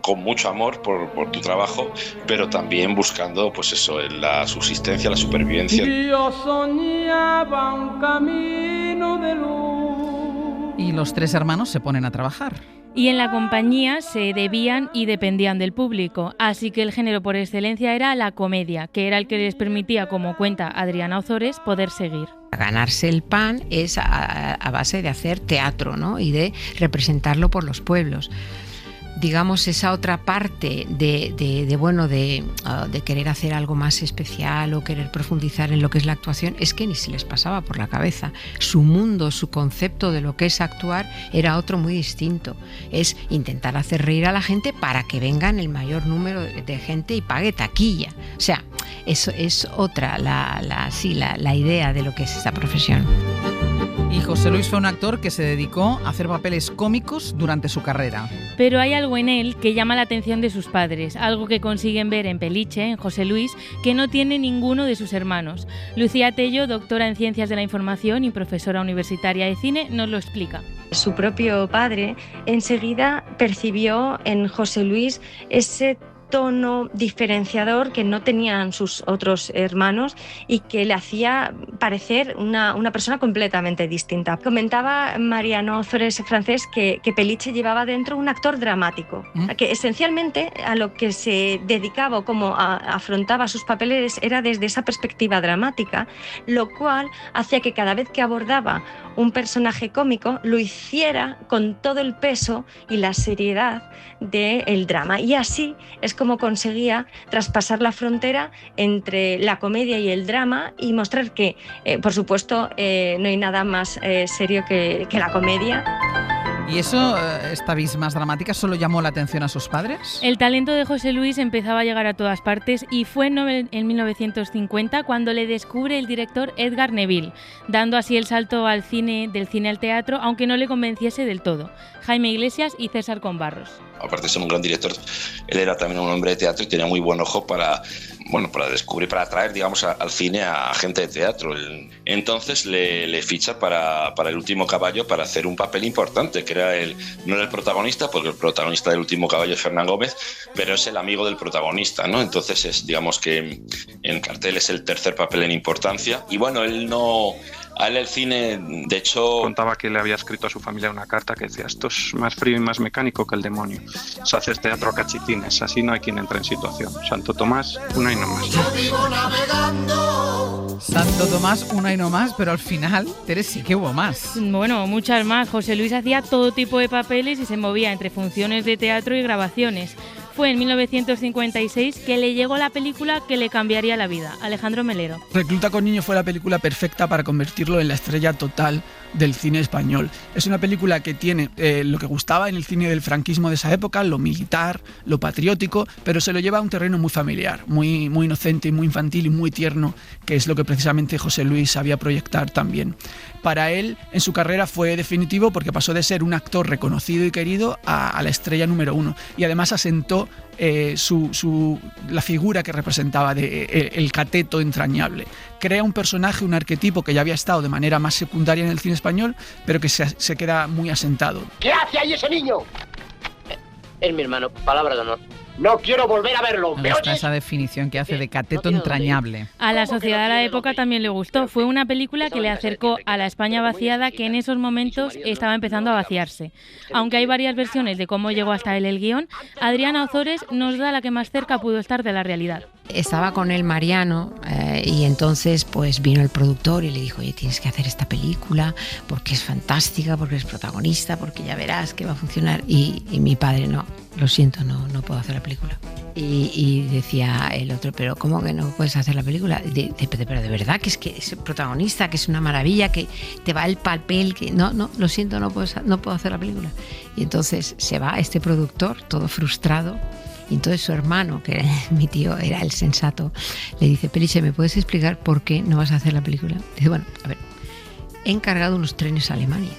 con mucho amor por tu trabajo, pero también buscando pues eso, la subsistencia, la supervivencia. Yo soñaba un camino de luz. Y los 3 hermanos se ponen a trabajar. Y en la compañía se debían y dependían del público, así que el género por excelencia era la comedia, que era el que les permitía, como cuenta Adriana Ozores, poder seguir. Ganarse el pan es a base de hacer teatro, ¿no? Y de representarlo por los pueblos. digamos, esa otra parte de querer hacer algo más especial o querer profundizar en lo que es la actuación, es que ni se les pasaba por la cabeza. Su mundo, su concepto de lo que es actuar era otro muy distinto. Es intentar hacer reír a la gente para que vengan el mayor número de gente y pague taquilla. O sea, eso es otra la idea de lo que es esta profesión. Y José Luis fue un actor que se dedicó a hacer papeles cómicos durante su carrera. Pero hay algo en él que llama la atención de sus padres, algo que consiguen ver en Peliche, en José Luis, que no tiene ninguno de sus hermanos. Lucía Tello, doctora en Ciencias de la Información y profesora universitaria de cine, nos lo explica. Su propio padre enseguida percibió en José Luis ese tono diferenciador que no tenían sus otros hermanos y que le hacía parecer una persona completamente distinta. Comentaba Mariano Ozores, francés, que Peliche llevaba dentro un actor dramático, que esencialmente a lo que se dedicaba o cómo afrontaba sus papeles era desde esa perspectiva dramática, lo cual hacía que cada vez que abordaba un personaje cómico lo hiciera con todo el peso y la seriedad del drama, y así es como conseguía traspasar la frontera entre la comedia y el drama y mostrar que, por supuesto, no hay nada más serio que la comedia. ¿Y eso, esta vis más dramática, solo llamó la atención a sus padres? El talento de José Luis empezaba a llegar a todas partes y fue en 1950 cuando le descubre el director Edgar Neville, dando así el salto del cine al teatro, aunque no le convenciese del todo. Jaime Iglesias y César Combarros. Aparte de ser un gran director, él era también un hombre de teatro y tenía muy buen ojo para descubrir, para atraer, digamos, al cine a gente de teatro. Entonces le ficha para El último caballo para hacer un papel importante, que no era el protagonista, porque el protagonista del último caballo es Fernán Gómez, pero es el amigo del protagonista, ¿no? Entonces digamos que en cartel es el tercer papel en importancia. Y bueno, a él el cine, de hecho... Contaba que le había escrito a su familia una carta que decía: esto es más frío y más mecánico que el demonio. Se hace teatro a cachitines, así no hay quien entre en situación. Santo Tomás, una y no más. Santo Tomás, una y no más, pero al final, Teres, sí que hubo más. Bueno, muchas más. José Luis hacía todo tipo de papeles y se movía entre funciones de teatro y grabaciones. Fue en 1956 que le llegó la película que le cambiaría la vida, Alejandro Melero. Recluta con niño fue la película perfecta para convertirlo en la estrella total del cine español. Es una película que tiene lo que gustaba en el cine del franquismo de esa época, lo militar, lo patriótico, pero se lo lleva a un terreno muy familiar, muy inocente y muy infantil y muy tierno, que es lo que precisamente José Luis sabía proyectar también. Para él, en su carrera fue definitivo porque pasó de ser un actor reconocido y querido a la estrella número uno, y además asentó la figura que representaba el cateto entrañable. Crea un personaje, un arquetipo que ya había estado de manera más secundaria en el cine español, pero que se queda muy asentado. ¿Qué hace ahí ese niño? Es mi hermano, palabra de honor. No quiero volver a verlo. Me gusta esa definición que hace de cateto entrañable. A la sociedad de la época también le gustó. Fue una película que le acercó a la España vaciada, que en esos momentos estaba empezando a vaciarse. Aunque hay varias versiones de cómo llegó hasta él el guión, Adriana Ozores nos da la que más cerca pudo estar de la realidad. Estaba con él Mariano y entonces pues vino el productor y le dijo: oye, tienes que hacer esta película porque es fantástica, porque eres protagonista, porque ya verás que va a funcionar. Y mi padre: no, lo siento, no puedo hacer la película. Y decía el otro: pero ¿cómo que no puedes hacer la película? Pero de verdad que es protagonista, que es una maravilla, que te va el papel, que no, lo siento, no puedo hacer la película. Y entonces se va este productor todo frustrado. Y entonces su hermano, que mi tío era el sensato, le dice: Peliche, ¿me puedes explicar por qué no vas a hacer la película? Dice: bueno, a ver, he encargado unos trenes a Alemania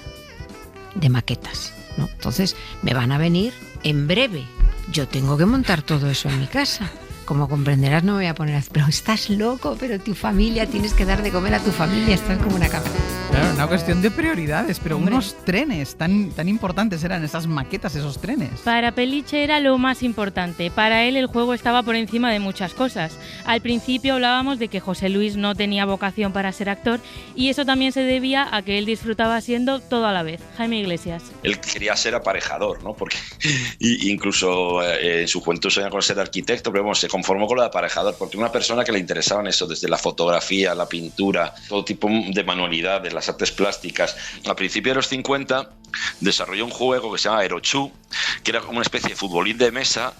de maquetas, ¿no? Entonces me van a venir en breve. Yo tengo que montar todo eso en mi casa. Como comprenderás, no me voy a poner a... Pero estás loco, pero tu familia, tienes que dar de comer a tu familia, estás como una cabra. Claro, una cuestión de prioridades, pero unos trenes tan importantes eran esas maquetas, esos trenes. Para Peliche era lo más importante. Para él el juego estaba por encima de muchas cosas. Al principio hablábamos de que José Luis no tenía vocación para ser actor, y eso también se debía a que él disfrutaba siendo todo a la vez. Jaime Iglesias. Él quería ser aparejador, ¿no? Porque incluso en su juventud soñaba con ser arquitecto, pero bueno, se conformó con lo de aparejador, porque una persona que le interesaban eso, desde la fotografía, la pintura, todo tipo de manualidades, las artes plásticas. A principios de los 50 desarrolló un juego que se llama Aerochu, que era como una especie de futbolín de mesa,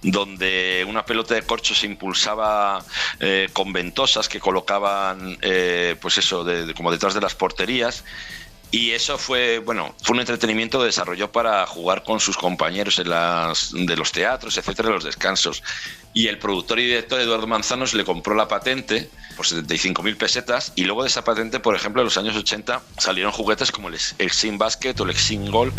donde una pelota de corcho se impulsaba con ventosas que colocaban pues eso, como detrás de las porterías. Y eso fue un entretenimiento que desarrolló para jugar con sus compañeros de los teatros, etcétera, en los descansos. Y el productor y director Eduardo Manzanos le compró la patente por 75.000 pesetas, y luego de esa patente, por ejemplo, en los años 80 salieron juguetes como el Exim Basket o el Exim Golf.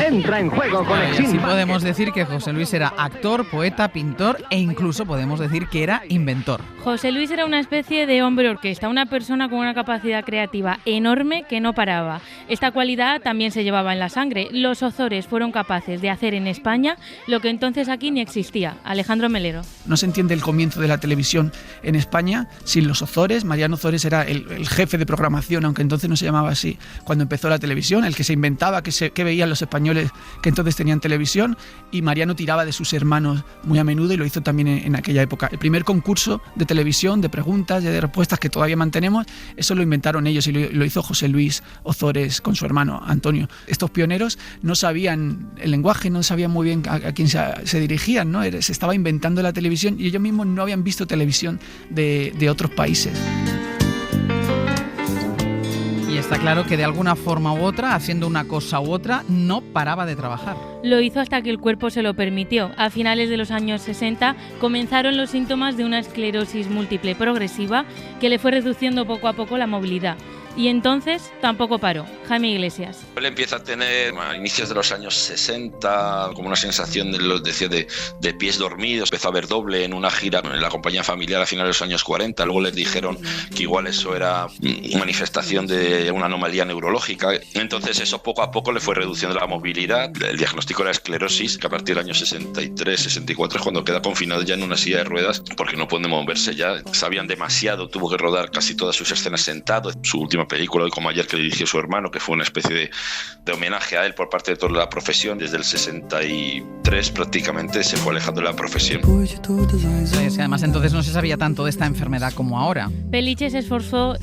Entra en juego con Exim Así Basket. podemos decir que José Luis era actor, poeta, pintor e incluso podemos decir que era inventor. José Luis era una especie de hombre orquesta, una persona con una capacidad creativa enorme que no paraba. Esta cualidad también se llevaba en la sangre. Los Ozores fueron capaces de hacer en España lo que entonces aquí ni existía. Alejandro Melero. No se entiende el comienzo de la televisión en España sin los Ozores. Mariano Ozores era el jefe de programación, aunque entonces no se llamaba así. Cuando empezó la televisión, el que se inventaba que veían los españoles que entonces tenían televisión, y Mariano tiraba de sus hermanos muy a menudo, y lo hizo también en aquella época. El primer concurso de televisión, de preguntas y de respuestas que todavía mantenemos, eso lo inventaron ellos, y lo hizo José Luis Ozores con su hermano Antonio. Estos pioneros no sabían el lenguaje, no sabían muy bien a quién se dirigían, ¿no? Se estaba inventando la televisión y ellos mismos no habían visto televisión de otros países. Y está claro que de alguna forma u otra, haciendo una cosa u otra, no paraba de trabajar. Lo hizo hasta que el cuerpo se lo permitió. A finales de los años 60 comenzaron los síntomas de una esclerosis múltiple progresiva que le fue reduciendo poco a poco la movilidad. Y entonces tampoco paró. Jaime Iglesias. Él empieza a tener, a inicios de los años 60, como una sensación de pies dormidos. Empezó a ver doble en una gira en la compañía familiar a finales de los años 40. Luego les dijeron que igual eso era manifestación de una anomalía neurológica. Entonces eso poco a poco le fue reduciendo la movilidad. El diagnóstico era esclerosis, que a partir del año 63, 64 es cuando queda confinado ya en una silla de ruedas porque no puede moverse ya. Sabían demasiado, tuvo que rodar casi todas sus escenas sentado. Su última película, Hoy como ayer, que dirigió su hermano, que fue una especie de homenaje a él por parte de toda la profesión. Desde el 63 prácticamente se fue alejando de la profesión. Además, entonces no se sabía tanto de esta enfermedad como ahora. Peliche se esforzó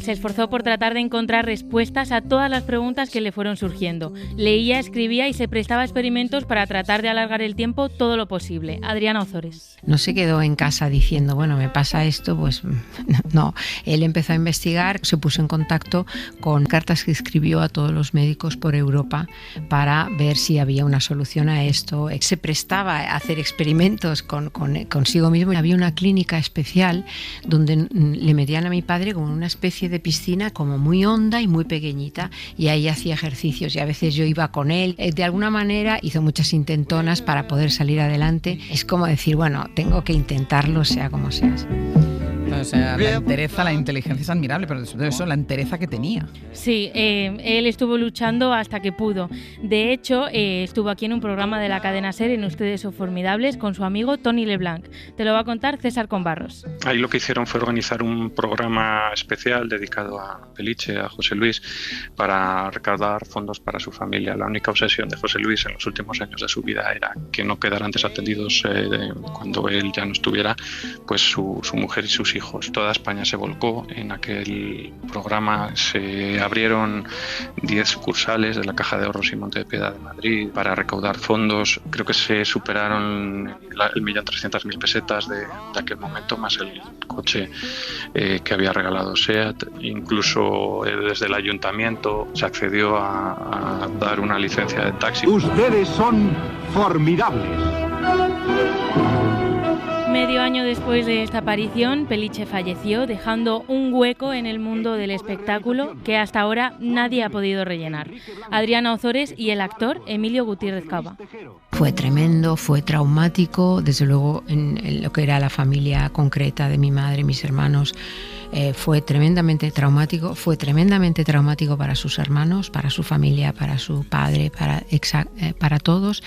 por tratar de encontrar respuestas a todas las preguntas que le fueron surgiendo. Leía, escribía y se prestaba a experimentos para tratar de alargar el tiempo todo lo posible. Adriana Ozores. No se quedó en casa diciendo, bueno, me pasa esto, pues no. Él empezó a investigar, se puso en contacto con cartas que escribió a todos los médicos por Europa para ver si había una solución a esto. Se prestaba a hacer experimentos consigo mismo. Había una clínica especial donde le metían a mi padre como una especie de piscina como muy honda y muy pequeñita, y ahí hacía ejercicios y a veces yo iba con él. De alguna manera hizo muchas intentonas para poder salir adelante. Es como decir, bueno, tengo que intentarlo sea como sea. O sea, la entereza, la inteligencia es admirable, pero después de eso, la entereza que tenía. Sí, él estuvo luchando hasta que pudo. De hecho, estuvo aquí en un programa de la cadena SER, en Ustedes son formidables, con su amigo Tony Leblanc. Te lo va a contar César Combarros. Ahí lo que hicieron fue organizar un programa especial dedicado a Peliche, a José Luis, para recaudar fondos para su familia. La única obsesión de José Luis en los últimos años de su vida era que no quedaran desatendidos cuando él ya no estuviera, pues su mujer y sus hijos. Toda España se volcó en aquel programa. Se abrieron 10 sucursales de la Caja de Ahorros y Monte de Piedad de Madrid para recaudar fondos. Creo que se superaron 1.300.000 pesetas de aquel momento, más el coche que había regalado SEAT. Incluso desde el ayuntamiento se accedió a dar una licencia de taxi. Ustedes son formidables. Medio año después de esta aparición, Peliche falleció, dejando un hueco en el mundo del espectáculo que hasta ahora nadie ha podido rellenar. Adriana Ozores y el actor Emilio Gutiérrez Cava. Fue tremendo, fue traumático, desde luego en lo que era la familia concreta de mi madre, mis hermanos. Fue tremendamente traumático para sus hermanos, para su familia, para su padre, para todos,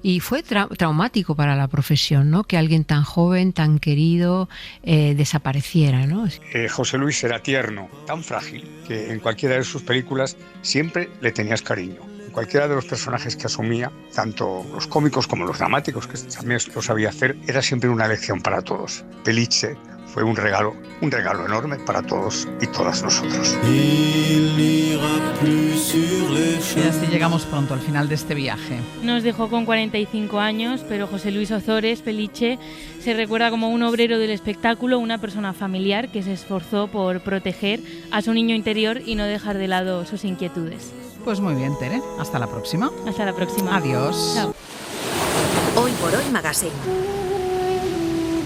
y fue traumático para la profesión, ¿no? Que alguien tan joven, tan querido, desapareciera, ¿no? José Luis era tierno, tan frágil, que en cualquiera de sus películas siempre le tenías cariño. Cualquiera de los personajes que asumía, tanto los cómicos como los dramáticos, que también lo sabía hacer, era siempre una lección para todos. Peliche fue un regalo enorme para todos y todas nosotros. Y así llegamos pronto al final de este viaje. Nos dejó con 45 años, pero José Luis Ozores, Peliche, se recuerda como un obrero del espectáculo, una persona familiar que se esforzó por proteger a su niño interior y no dejar de lado sus inquietudes. Pues muy bien, Tere. Hasta la próxima. Hasta la próxima. Adiós. Chao. Hoy por Hoy Magazine.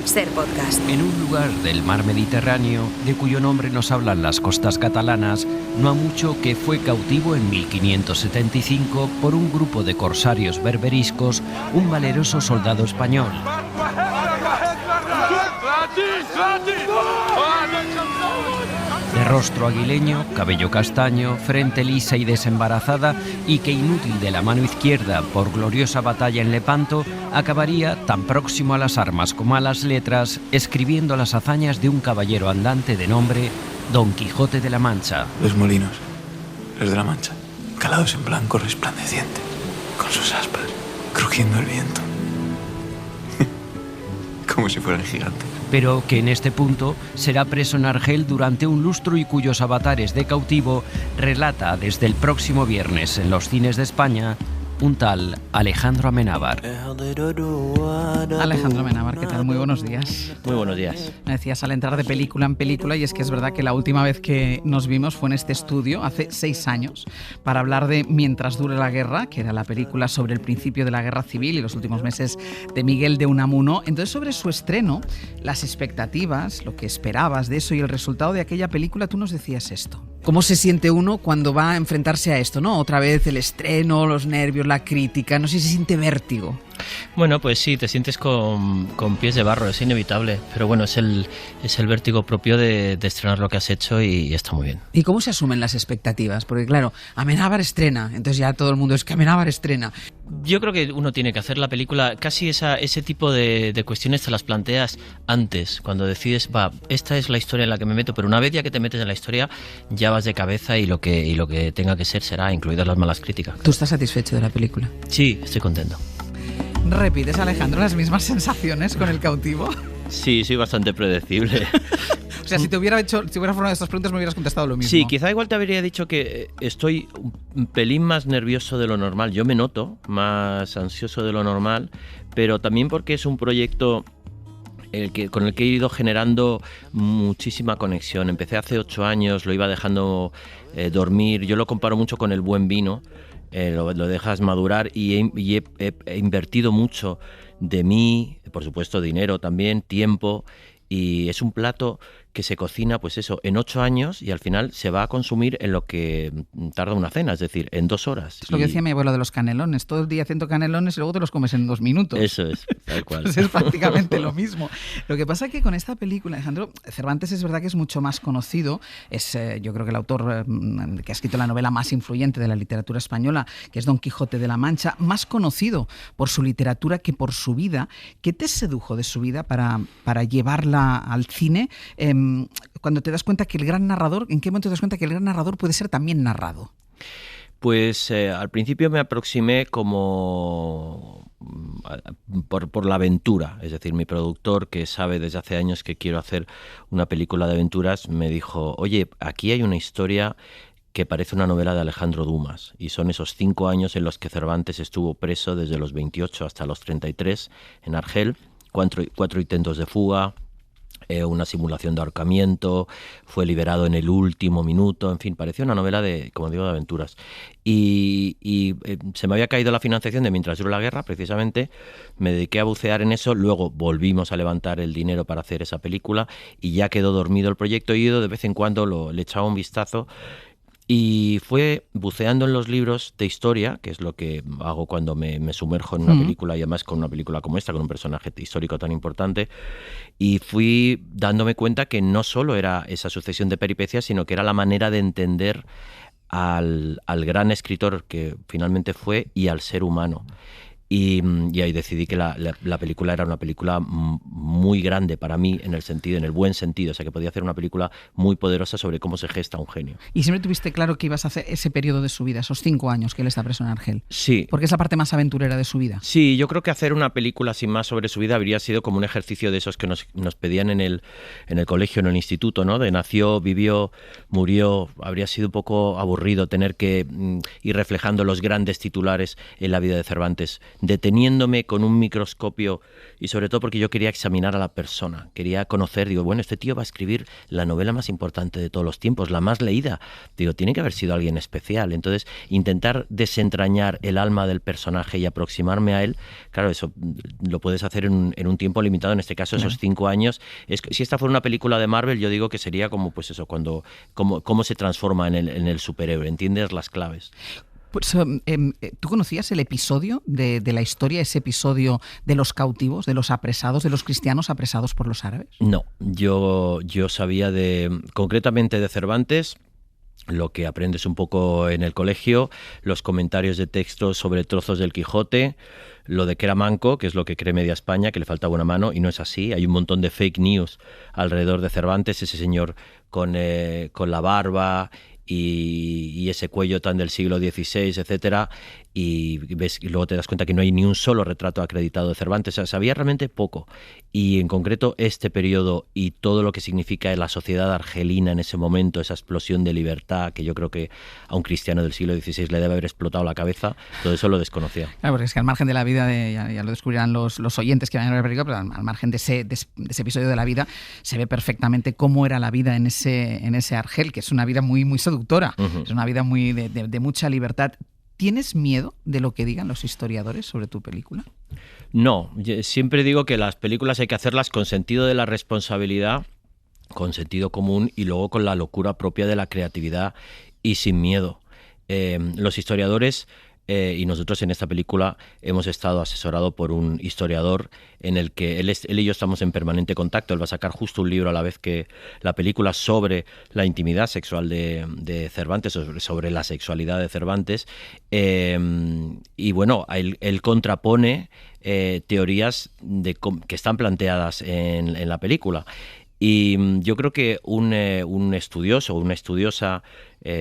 Ser Podcast. En un lugar del mar Mediterráneo, de cuyo nombre nos hablan las costas catalanas, no ha mucho que fue cautivo en 1575 por un grupo de corsarios berberiscos, un valeroso soldado español. De rostro aguileño, cabello castaño, frente lisa y desembarazada, y que inútil de la mano izquierda por gloriosa batalla en Lepanto, acabaría, tan próximo a las armas como a las letras, escribiendo las hazañas de un caballero andante de nombre Don Quijote de la Mancha. Los molinos, los de la Mancha, calados en blanco resplandeciente, con sus aspas, crujiendo el viento, como si fueran gigantes. Pero que en este punto será preso en Argel durante un lustro y cuyos avatares de cautivo relata desde el próximo viernes en los cines de España un tal Alejandro Amenábar. Alejandro Amenábar, ¿qué tal? Muy buenos días. Muy buenos días. Me decías al entrar de película en película, y es que es verdad que la última vez que nos vimos fue en este estudio, hace 6 años, para hablar de Mientras dure la guerra, que era la película sobre el principio de la guerra civil y los últimos meses de Miguel de Unamuno. Entonces, sobre su estreno, las expectativas, lo que esperabas de eso y el resultado de aquella película, tú nos decías esto. ¿Cómo se siente uno cuando va a enfrentarse a esto, ¿no? Otra vez el estreno, los nervios, la crítica, no sé si se siente vértigo. Bueno, pues sí, te sientes con pies de barro, es inevitable, pero bueno, es el vértigo propio de estrenar lo que has hecho y está muy bien. ¿Y cómo se asumen las expectativas? Porque claro, Amenábar estrena, entonces ya todo el mundo es que Amenábar estrena. Yo creo que uno tiene que hacer la película, casi ese tipo de cuestiones te las planteas antes, cuando decides, esta es la historia en la que me meto, pero una vez ya que te metes en la historia, ya vas de cabeza y lo que tenga que ser será, incluidas las malas críticas. ¿Tú estás satisfecho de la película? Sí, estoy contento. ¿Repites, Alejandro, las mismas sensaciones con El cautivo? Sí, soy bastante predecible. O sea, si te hubiera formulado estas preguntas me hubieras contestado lo mismo. Sí, quizá igual te habría dicho que estoy un pelín más nervioso de lo normal. Yo me noto más ansioso de lo normal, pero también porque es un proyecto con el que he ido generando muchísima conexión. Empecé hace 8 años, lo iba dejando dormir. Yo lo comparo mucho con el buen vino. Lo dejas madurar y he invertido mucho de mí, por supuesto dinero también, tiempo, y es un plato que se cocina, pues eso, en 8 años y al final se va a consumir en lo que tarda una cena, es decir, en 2 horas. Es lo que decía mi abuelo de los canelones, todo el día haciendo canelones y luego te los comes en 2 minutos. Eso es, tal cual. Pues es prácticamente lo mismo. Lo que pasa es que con esta película, Alejandro, Cervantes es verdad que es mucho más conocido, es yo creo que el autor que ha escrito la novela más influyente de la literatura española, que es Don Quijote de la Mancha, más conocido por su literatura que por su vida. ¿Qué te sedujo de su vida para llevarla al cine? Cuando te das cuenta que el gran narrador, ¿en qué momento te das cuenta que el gran narrador puede ser también narrado? Pues al principio me aproximé como por la aventura, es decir, mi productor, que sabe desde hace años que quiero hacer una película de aventuras, me dijo, oye, aquí hay una historia que parece una novela de Alejandro Dumas, y son esos 5 años en los que Cervantes estuvo preso desde los 28 hasta los 33 en Argel, 4 intentos de fuga, una simulación de ahorcamiento, fue liberado en el último minuto, en fin, parecía una novela de, como digo, de aventuras. Y se me había caído la financiación de Mientras duró la guerra, precisamente, me dediqué a bucear en eso, luego volvimos a levantar el dinero para hacer esa película y ya quedó dormido el proyecto, y de vez en cuando le echaba un vistazo. Y fue buceando en los libros de historia, que es lo que hago cuando me sumerjo en una película, y además con una película como esta, con un personaje histórico tan importante, y fui dándome cuenta que no solo era esa sucesión de peripecias, sino que era la manera de entender al gran escritor que finalmente fue y al ser humano. Y ahí decidí que la película era una película muy grande para mí en el buen sentido, o sea que podía hacer una película muy poderosa sobre cómo se gesta un genio. ¿Y siempre tuviste claro que ibas a hacer ese periodo de su vida, esos 5 años que él está preso en Argel? Sí. Porque es la parte más aventurera de su vida. Sí, yo creo que hacer una película sin más sobre su vida habría sido como un ejercicio de esos que nos pedían en el colegio, en el instituto, ¿no? De nació, vivió, murió. Habría sido un poco aburrido tener que ir reflejando los grandes titulares en la vida de Cervantes, deteniéndome con un microscopio, y sobre todo porque yo quería examinar a la persona, quería conocer, digo, bueno, este tío va a escribir la novela más importante de todos los tiempos, la más leída, digo, tiene que haber sido alguien especial. Entonces, intentar desentrañar el alma del personaje y aproximarme a él, claro, eso lo puedes hacer en un tiempo limitado, en este caso esos 5 años. Si esta fuera una película de Marvel, yo digo que sería como, pues eso, cómo se transforma en el superhéroe, entiendes las claves. Pues, ¿tú conocías el episodio de la historia, ese episodio de los cautivos, de los apresados, de los cristianos apresados por los árabes? No, yo sabía concretamente de Cervantes, lo que aprendes un poco en el colegio, los comentarios de texto sobre trozos del Quijote, lo de que era manco, que es lo que cree media España, que le faltaba una mano, y no es así. Hay un montón de fake news alrededor de Cervantes, ese señor con la barba y ese cuello tan del siglo XVI, etcétera, y luego te das cuenta que no hay ni un solo retrato acreditado de Cervantes. O sea, sabía realmente poco, y en concreto este periodo y todo lo que significa la sociedad argelina en ese momento, esa explosión de libertad que yo creo que a un cristiano del siglo XVI le debe haber explotado la cabeza, todo eso lo desconocía. Claro, porque es que al margen de la vida, ya lo descubrirán los oyentes que vayan a ver la película, pero al margen de ese episodio de la vida, se ve perfectamente cómo era la vida en ese Argel, que es una vida muy, muy seductora, es una vida muy de mucha libertad. ¿Tienes miedo de lo que digan los historiadores sobre tu película? No, siempre digo que las películas hay que hacerlas con sentido de la responsabilidad, con sentido común y luego con la locura propia de la creatividad y sin miedo. Los historiadores, y nosotros en esta película hemos estado asesorados por un historiador en el que él y yo estamos en permanente contacto. Él va a sacar justo un libro a la vez que la película sobre la intimidad sexual de Cervantes, sobre la sexualidad de Cervantes, y bueno, él contrapone teorías que están planteadas en la película. Y yo creo que un estudioso o una estudiosa,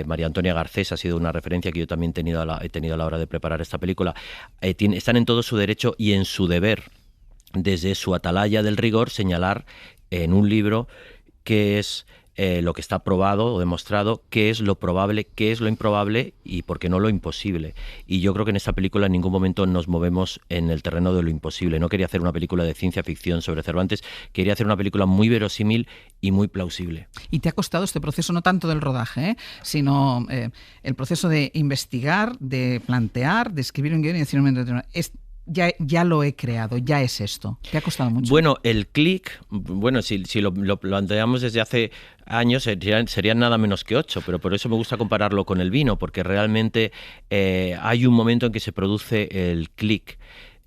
María Antonia Garcés ha sido una referencia que yo también he tenido a la hora de preparar esta película, están en todo su derecho y en su deber, desde su atalaya del rigor, señalar en un libro qué es lo que está probado o demostrado, qué es lo probable, qué es lo improbable y por qué no lo imposible. Y yo creo que en esta película en ningún momento nos movemos en el terreno de lo imposible. No quería hacer una película de ciencia ficción sobre Cervantes, quería hacer una película muy verosímil y muy plausible. ¿Y te ha costado este proceso, no tanto del rodaje, sino el proceso de investigar, de plantear, de escribir un guión y decir ya lo he creado, ya es esto? ¿Te ha costado mucho? Bueno, el clic, si lo planteamos desde hace años, serían nada menos que 8, pero por eso me gusta compararlo con el vino, porque realmente hay un momento en que se produce el clic,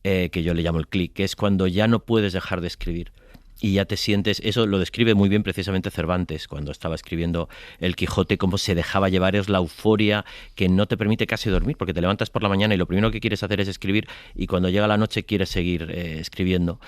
que yo le llamo el clic, que es cuando ya no puedes dejar de escribir. Y ya te sientes, eso lo describe muy bien precisamente Cervantes cuando estaba escribiendo El Quijote, cómo se dejaba llevar, es la euforia que no te permite casi dormir, porque te levantas por la mañana y lo primero que quieres hacer es escribir, y cuando llega la noche quieres seguir escribiendo.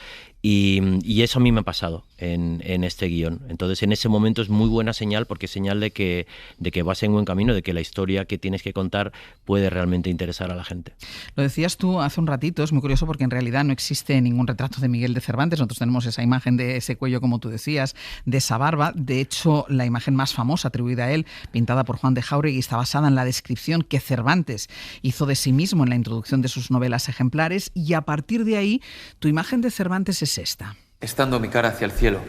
Y eso a mí me ha pasado en este guión. Entonces en ese momento es muy buena señal, porque es señal de que vas en buen camino, de que la historia que tienes que contar puede realmente interesar a la gente. Lo decías tú hace un ratito, es muy curioso porque en realidad no existe ningún retrato de Miguel de Cervantes. Nosotros tenemos esa imagen de ese cuello, como tú decías, de esa barba. De hecho, la imagen más famosa atribuida a él, pintada por Juan de Jáuregui, está basada en la descripción que Cervantes hizo de sí mismo en la introducción de sus novelas ejemplares, y a partir de ahí tu imagen de Cervantes es esta. Estando mi cara hacia el cielo,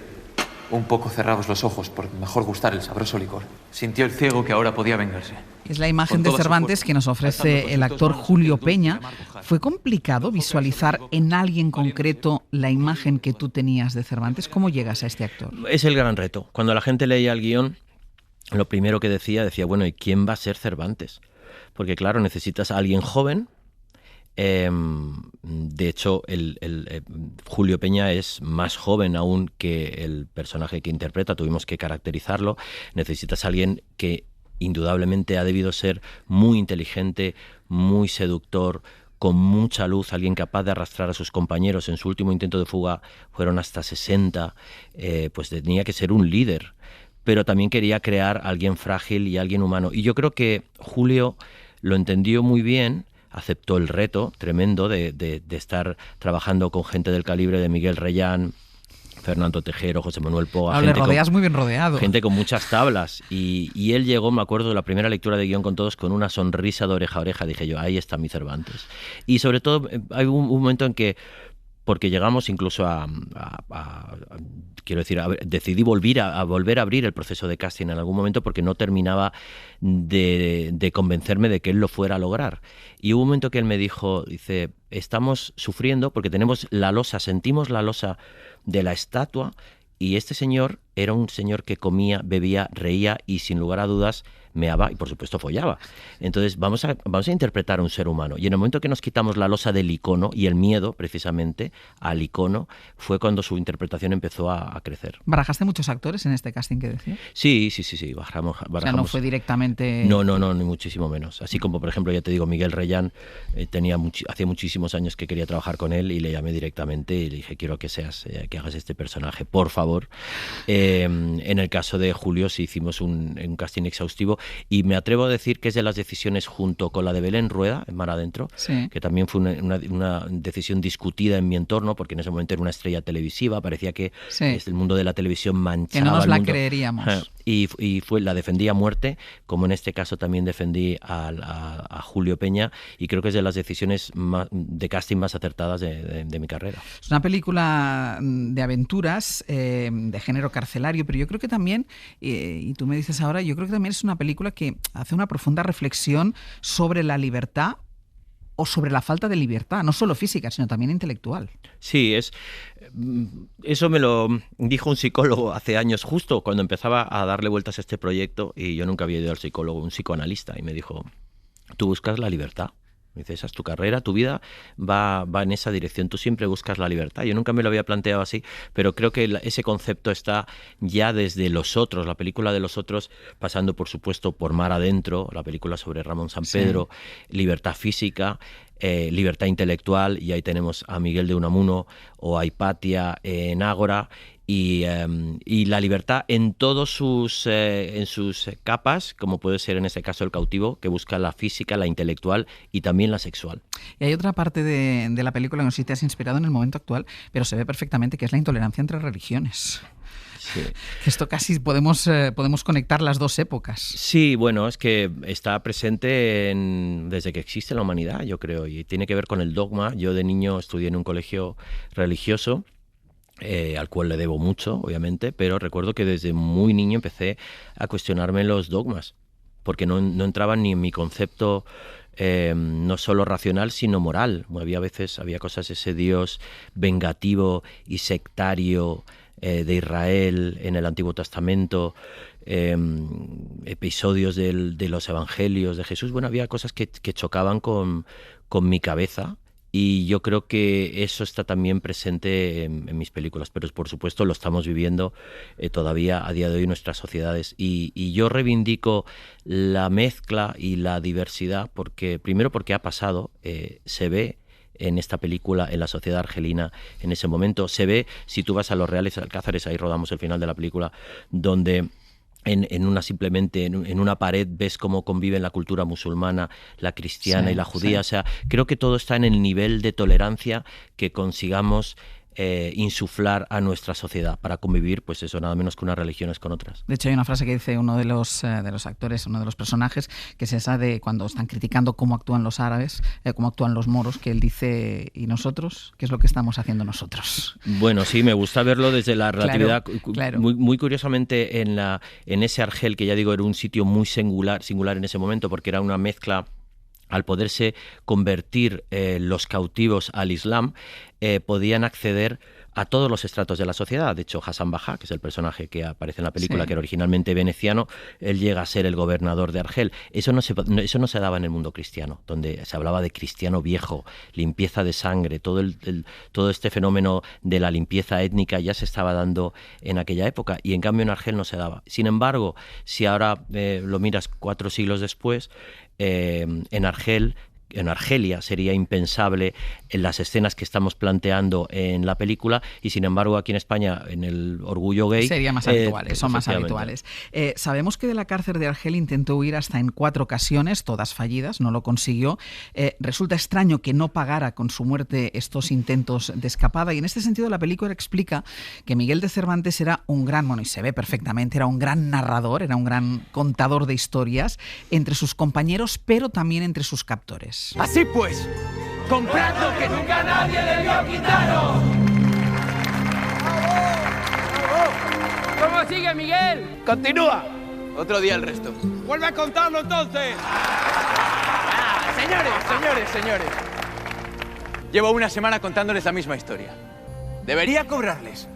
un poco cerrados los ojos por mejor gustar el sabroso licor, sintió el ciego que ahora podía vengarse. Es la imagen de Cervantes que nos ofrece el actor Julio Peña. ¿Fue complicado visualizar en alguien concreto la imagen que tú tenías de Cervantes? ¿Cómo llegas a este actor? Es el gran reto. Cuando la gente leía el guión, lo primero que decía, bueno, ¿y quién va a ser Cervantes? Porque claro, necesitas a alguien joven. De hecho, Julio Peña es más joven aún que el personaje que interpreta, tuvimos que caracterizarlo. Necesitas a alguien que indudablemente ha debido ser muy inteligente, muy seductor, con mucha luz, alguien capaz de arrastrar a sus compañeros. En su último intento de fuga fueron hasta 60, pues tenía que ser un líder, pero también quería crear a alguien frágil y a alguien humano. Y yo creo que Julio lo entendió muy bien, aceptó el reto tremendo de estar trabajando con gente del calibre de Miguel Reyán, Fernando Tejero, José Manuel Poga. Le rodeas muy bien rodeado. Gente con muchas tablas. Y él llegó, me acuerdo, de la primera lectura de guión con todos, con una sonrisa de oreja a oreja. Dije yo, ahí está mi Cervantes. Y sobre todo, hay un momento en que, porque llegamos incluso quiero decir, decidí volver a abrir el proceso de casting en algún momento porque no terminaba de convencerme de que él lo fuera a lograr. Y hubo un momento que él me dijo, dice, estamos sufriendo porque tenemos la losa, sentimos la losa de la estatua, y este señor era un señor que comía, bebía, reía y sin lugar a dudas meaba y por supuesto follaba. Entonces vamos a interpretar a un ser humano, y en el momento que nos quitamos la losa del icono y el miedo precisamente al icono, fue cuando su interpretación empezó a crecer. ¿Barajaste muchos actores en este casting que decías? Sí, barajamos. O sea, no fue directamente... No, ni muchísimo menos. Así como, por ejemplo, ya te digo, Miguel Reyán, hacía muchísimos años que quería trabajar con él y le llamé directamente y le dije, quiero que hagas este personaje, por favor. En el caso de Julio sí hicimos un casting exhaustivo, y me atrevo a decir que es de las decisiones, junto con la de Belén Rueda en Mar Adentro, sí, que también fue una decisión discutida en mi entorno, porque en ese momento era una estrella televisiva, parecía que el mundo de la televisión manchaba. Que no nos el la mundo. creeríamos. Y la defendí a muerte, como en este caso también defendí a Julio Peña, y creo que es de las decisiones de casting más acertadas de mi carrera. Es una película de aventuras, de género carcelario, pero yo creo que también, y tú me dices ahora, yo creo que también es una película que hace una profunda reflexión sobre la libertad o sobre la falta de libertad, no solo física, sino también intelectual. Sí, eso me lo dijo un psicólogo hace años, justo cuando empezaba a darle vueltas a este proyecto, y yo nunca había ido al psicólogo, un psicoanalista, y me dijo, tú buscas la libertad. Me dice, esa es tu carrera, tu vida va en esa dirección, tú siempre buscas la libertad. Yo nunca me lo había planteado así, pero creo que ese concepto está ya desde Los Otros, la película de Los Otros, pasando por supuesto por Mar Adentro, la película sobre Ramón Sampedro, sí, libertad física, libertad intelectual, y ahí tenemos a Miguel de Unamuno o a Hipatia en Ágora, y la libertad en en sus capas, como puede ser en este caso El cautivo, que busca la física, la intelectual y también la sexual. Y hay otra parte de la película que no sé si te has inspirado en el momento actual, pero se ve perfectamente, que es la intolerancia entre religiones. Sí. Esto casi podemos conectar las dos épocas. Sí, bueno, es que está presente desde que existe la humanidad, yo creo, y tiene que ver con el dogma. Yo de niño estudié en un colegio religioso, al cual le debo mucho, obviamente, pero recuerdo que desde muy niño empecé a cuestionarme los dogmas, porque no entraban ni en mi concepto no solo racional, sino moral. Había cosas, ese Dios vengativo y sectario de Israel en el Antiguo Testamento, episodios de los evangelios de Jesús. Bueno, había cosas que chocaban con mi cabeza, y yo creo que eso está también presente en mis películas, pero por supuesto lo estamos viviendo todavía a día de hoy en nuestras sociedades, y yo reivindico la mezcla y la diversidad primero porque ha pasado, se ve en esta película, en la sociedad argelina en ese momento, se ve si tú vas a los Reales Alcázares, ahí rodamos el final de la película, donde en una pared ves cómo conviven la cultura musulmana, la cristiana y la judía. O sea, creo que todo está en el nivel de tolerancia que consigamos insuflar a nuestra sociedad para convivir, pues eso, nada menos que unas religiones con otras. De hecho, hay una frase que dice uno de los actores, uno de los personajes, que es esa de cuando están criticando cómo actúan los árabes, cómo actúan los moros, que él dice, ¿y nosotros? ¿Qué es lo que estamos haciendo nosotros? Bueno, sí, me gusta verlo desde la relatividad. Claro. Muy curiosamente, en ese Argel, que ya digo, era un sitio muy singular en ese momento, porque era una mezcla. Al poderse convertir los cautivos al Islam, podían acceder a todos los estratos de la sociedad. De hecho, Hassan Bajá, que es el personaje que aparece en la película, que era originalmente veneciano, él llega a ser el gobernador de Argel. Eso no se daba en el mundo cristiano, donde se hablaba de cristiano viejo, limpieza de sangre, todo este fenómeno de la limpieza étnica ya se estaba dando en aquella época, y en cambio en Argel no se daba. Sin embargo, si ahora lo miras 4 siglos después, en Argel en Argelia sería impensable en las escenas que estamos planteando en la película, y sin embargo aquí en España, en el Orgullo Gay... Sería más habituales, son más habituales. Sabemos que de la cárcel de Argel intentó huir hasta en 4 ocasiones, todas fallidas, no lo consiguió. Resulta extraño que no pagara con su muerte estos intentos de escapada, y en este sentido la película explica que Miguel de Cervantes era un gran, bueno, y se ve perfectamente, era un gran narrador, era un gran contador de historias entre sus compañeros, pero también entre sus captores. Así pues, comprad lo que nunca nadie debió quitaros. ¿Cómo sigue, Miguel? Continúa. Otro día el resto. Vuelve a contarlo entonces. Señores. Llevo una semana contándoles la misma historia. Debería cobrarles.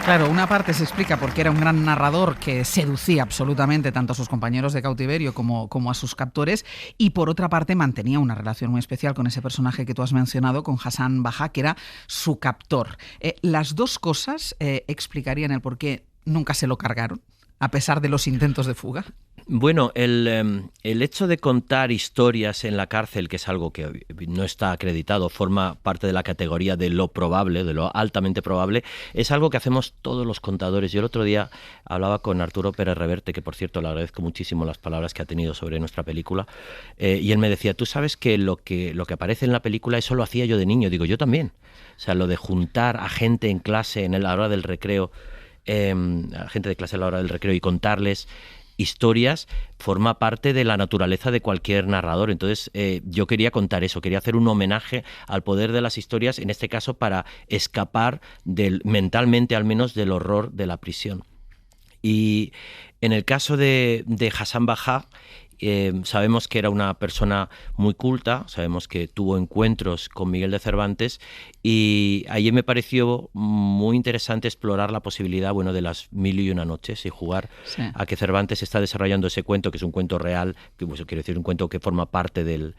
Claro, una parte se explica porque era un gran narrador que seducía absolutamente tanto a sus compañeros de cautiverio como a sus captores, y por otra parte mantenía una relación muy especial con ese personaje que tú has mencionado, con Hassan Bajá, que era su captor. Las dos cosas explicarían el por qué nunca se lo cargaron, a pesar de los intentos de fuga. Bueno, el hecho de contar historias en la cárcel, que es algo que no está acreditado, forma parte de la categoría de lo probable, de lo altamente probable, es algo que hacemos todos los contadores. Yo el otro día hablaba con Arturo Pérez Reverte, que por cierto le agradezco muchísimo las palabras que ha tenido sobre nuestra película, y él me decía, tú sabes que lo que aparece en la película, eso lo hacía yo de niño. Digo, yo también. O sea, lo de juntar a gente en clase en la hora del recreo, a gente de clase a la hora del recreo, y contarles historias, forma parte de la naturaleza de cualquier narrador. Entonces yo quería contar eso, quería hacer un homenaje al poder de las historias, en este caso para escapar mentalmente al menos del horror de la prisión. Y en el caso de Hassan Bajá, sabemos que era una persona muy culta, sabemos que tuvo encuentros con Miguel de Cervantes, y ahí me pareció muy interesante explorar la posibilidad, bueno, de las 1001 noches y jugar a que Cervantes está desarrollando ese cuento, que es un cuento real, que pues, quiero decir, un cuento que forma parte del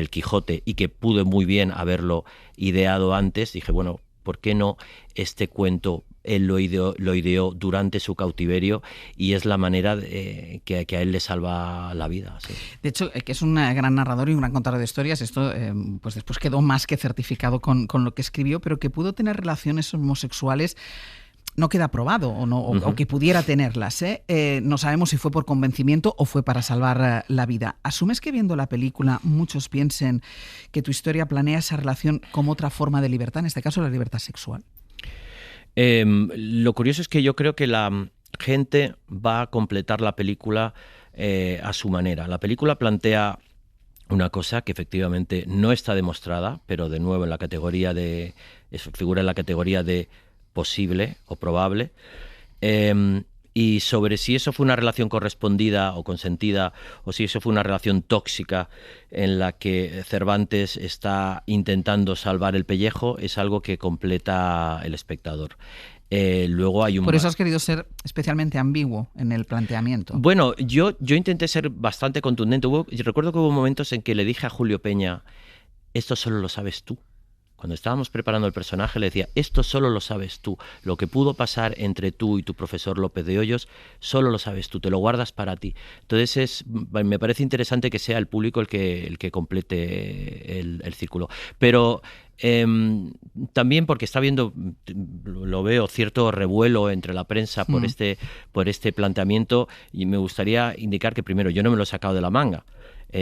Quijote y que pude muy bien haberlo ideado antes. Dije, bueno, ¿por qué no este cuento? Él lo ideó durante su cautiverio, y es la manera que a él le salva la vida. Sí. De hecho, que es un gran narrador y un gran contador de historias, esto pues después quedó más que certificado con lo que escribió, pero que pudo tener relaciones homosexuales no queda probado o que pudiera tenerlas. No sabemos si fue por convencimiento o fue para salvar la vida. ¿Asumes que viendo la película muchos piensen que tu historia planea esa relación como otra forma de libertad, en este caso la libertad sexual? Lo curioso es que yo creo que la gente va a completar la película a su manera. La película plantea una cosa que efectivamente no está demostrada, pero de nuevo figura en la categoría de posible o probable. Y sobre si eso fue una relación correspondida o consentida, o si eso fue una relación tóxica en la que Cervantes está intentando salvar el pellejo, es algo que completa el espectador. Luego hay Por eso has querido ser especialmente ambiguo en el planteamiento. Bueno, yo intenté ser bastante contundente. Recuerdo que hubo momentos en que le dije a Julio Peña, esto solo lo sabes tú. Cuando estábamos preparando el personaje le decía, esto solo lo sabes tú, lo que pudo pasar entre tú y tu profesor López de Hoyos, solo lo sabes tú, te lo guardas para ti. Entonces me parece interesante que sea el público el que complete el círculo. Pero también porque lo veo cierto revuelo entre la prensa por este planteamiento, y me gustaría indicar que primero yo no me lo he sacado de la manga.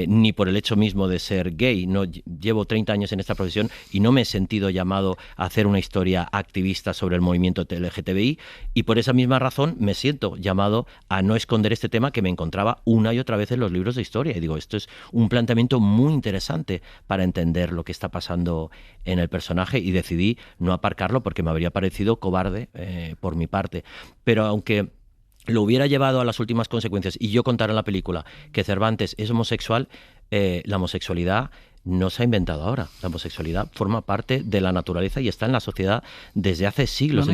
Ni por el hecho mismo de ser gay. No, llevo 30 años en esta profesión y no me he sentido llamado a hacer una historia activista sobre el movimiento LGTBI, y por esa misma razón me siento llamado a no esconder este tema que me encontraba una y otra vez en los libros de historia. Y digo, esto es un planteamiento muy interesante para entender lo que está pasando en el personaje, y decidí no aparcarlo porque me habría parecido cobarde por mi parte. Pero aunque lo hubiera llevado a las últimas consecuencias y yo contara en la película que Cervantes es homosexual, la homosexualidad no se ha inventado ahora. La homosexualidad forma parte de la naturaleza y está en la sociedad desde hace siglos. Tú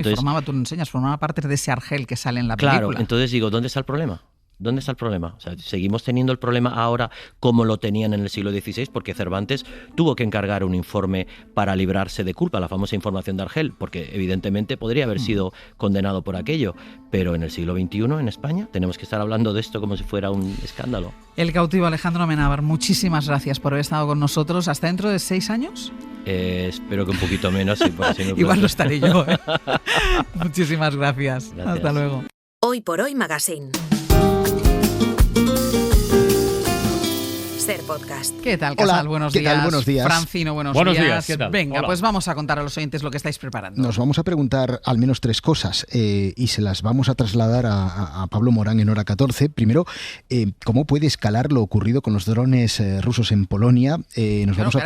lo enseñas, formaba parte de ese Argel que sale en la película. Claro, entonces digo, ¿dónde está el problema? ¿Dónde está el problema? O sea, seguimos teniendo el problema ahora como lo tenían en el siglo XVI, porque Cervantes tuvo que encargar un informe para librarse de culpa, la famosa información de Argel, porque evidentemente podría haber sido condenado por aquello, pero en el siglo XXI en España tenemos que estar hablando de esto como si fuera un escándalo. El cautivo Alejandro Amenábar, muchísimas gracias por haber estado con nosotros. ¿Hasta dentro de 6 años? Espero que un poquito menos. Sí, por si no igual lo estaré yo. Muchísimas gracias. Hasta luego. Hoy por Hoy Magazine. Ser podcast. ¿Qué tal, Casal? Hola, buenos ¿qué días. tal? Buenos días. Francino, buenos días. ¿Qué tal? Venga, Hola. pues vamos a contar a los oyentes lo que estáis preparando. Nos vamos a preguntar al menos 3 cosas y se las vamos a trasladar a Pablo Morán en Hora 14. Primero, ¿cómo puede escalar lo ocurrido con los drones rusos en Polonia?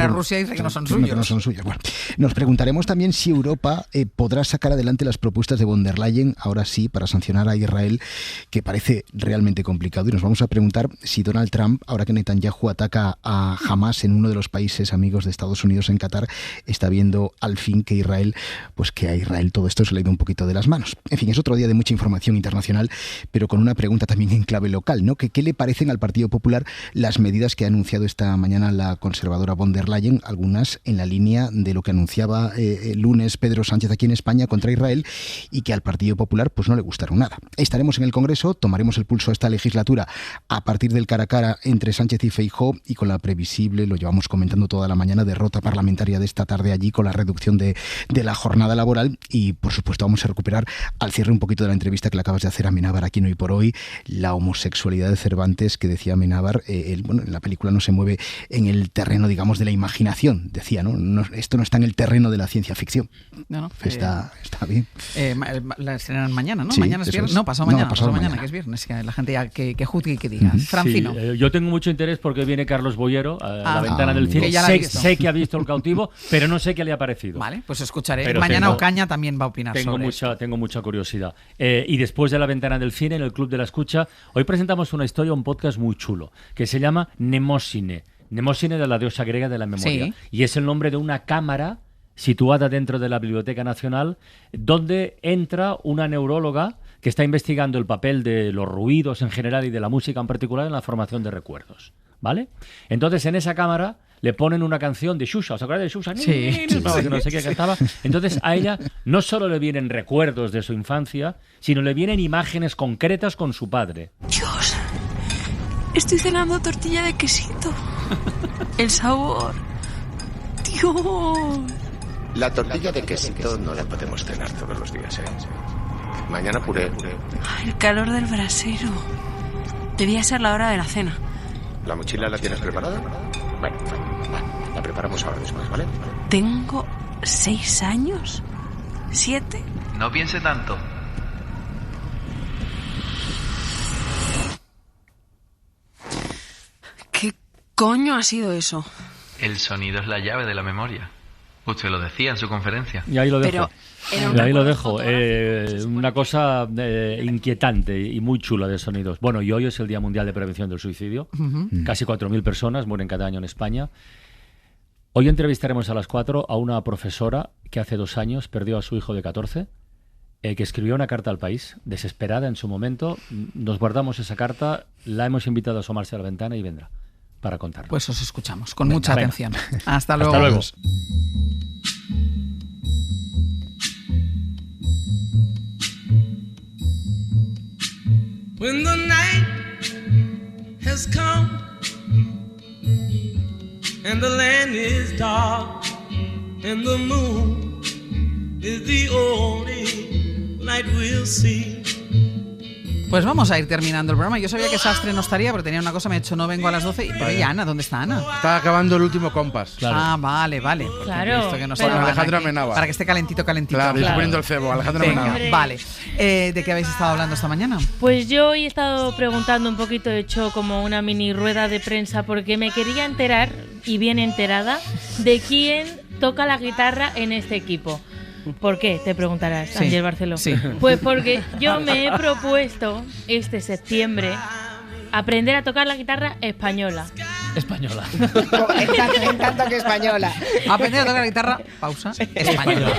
Rusia dice que no son suyos. Que no son suyos. Bueno, nos preguntaremos también si Europa podrá sacar adelante las propuestas de von der Leyen, ahora sí, para sancionar a Israel, que parece realmente complicado. Y nos vamos a preguntar si Donald Trump, ahora que Netanyahu ataca a Hamas en uno de los países amigos de Estados Unidos, en Qatar, está viendo al fin que a Israel todo esto se le ha ido un poquito de las manos. En fin, es otro día de mucha información internacional, pero con una pregunta también en clave local, ¿no? ¿Qué le parecen al Partido Popular las medidas que ha anunciado esta mañana la conservadora von der Leyen? Algunas en la línea de lo que anunciaba el lunes Pedro Sánchez aquí en España contra Israel y que al Partido Popular pues no le gustaron nada. Estaremos en el Congreso, tomaremos el pulso a esta legislatura a partir del cara a cara entre Sánchez y Feijóo y con la previsible, lo llevamos comentando toda la mañana, derrota parlamentaria de esta tarde allí con la reducción de la jornada laboral y por supuesto vamos a recuperar al cierre un poquito de la entrevista que le acabas de hacer a Amenábar aquí en Hoy por Hoy, la homosexualidad de Cervantes que decía Amenábar, en la película no se mueve en el terreno, digamos, de la imaginación, decía, ¿no? Esto no está en el terreno de la ciencia ficción. No, está bien. La estrenan mañana, ¿no? Sí, mañana es viernes. es. No, pasado mañana, pasado mañana, que es viernes, que la gente ya que juzgue y que diga. Francino. Sí, yo tengo mucho interés porque viene Carlos Boyero a la ventana del cine. Que sé que ha visto El cautivo, pero no sé qué le ha parecido. Vale, pues escucharé. Pero mañana Ocaña también va a opinar sobre esto. Tengo mucha curiosidad. Y después de la ventana del cine, en el Club de la Escucha, hoy presentamos una historia, un podcast muy chulo, que se llama Nemósine. Nemósine, de la diosa griega de la memoria. Sí. Y es el nombre de una cámara situada dentro de la Biblioteca Nacional, donde entra una neuróloga que está investigando el papel de los ruidos en general y de la música en particular en la formación de recuerdos. ¿Vale? Entonces, en esa cámara le ponen una canción de Xuxa. ¿Os acordáis de Xuxa? Sí. Que no sé qué cantaba. Entonces, a ella no solo le vienen recuerdos de su infancia, sino le vienen imágenes concretas con su padre. Dios, estoy cenando tortilla de quesito. El sabor. Dios. La tortilla de quesito no la podemos cenar todos los días, ¿eh? Mañana puré. El calor del brasero. Debía ser la hora de la cena. ¿La mochila la tienes preparada? Bueno, la preparamos ahora después, ¿vale? Tengo 6 años. 7. No piense tanto. ¿Qué coño ha sido eso? El sonido es la llave de la memoria. Usted lo decía en su conferencia. Y ahí lo dejo. Pero Una cosa inquietante y muy chula de sonidos. Bueno, y hoy es el Día Mundial de Prevención del Suicidio. Casi 4.000 personas mueren cada año en España. Hoy entrevistaremos a las 4 a una profesora que hace 2 años perdió a su hijo de 14, que escribió una carta al país, desesperada en su momento. Nos guardamos esa carta, la hemos invitado a asomarse a la ventana y vendrá para contarnos. Pues os escuchamos con mucha atención. Hasta luego. Hasta luego. When the night has come and the land is dark and the moon is the only light we'll see. Pues vamos a ir terminando el programa. Yo sabía que Sastre no estaría, pero tenía una cosa, me ha dicho no vengo a las 12. Pero ¿y Ana? ¿Dónde está Ana? Está acabando el último compás. Claro. Ah, vale. Claro. Que no Con Alejandro aquí, Amenábar. para que esté calentito. Claro, estoy poniendo el cebo, Alejandro Amenábar. Vale. ¿De qué habéis estado hablando esta mañana? Pues yo hoy he estado preguntando un poquito, he hecho como una mini rueda de prensa porque me quería enterar, y bien enterada, de quién toca la guitarra en este equipo. ¿Por qué? Te preguntarás, Sí, Ángel Barceló. sí. Pues porque yo me he propuesto este septiembre aprender a tocar la guitarra española. Española. En tanto que española. Aprender a tocar la guitarra, pausa, española.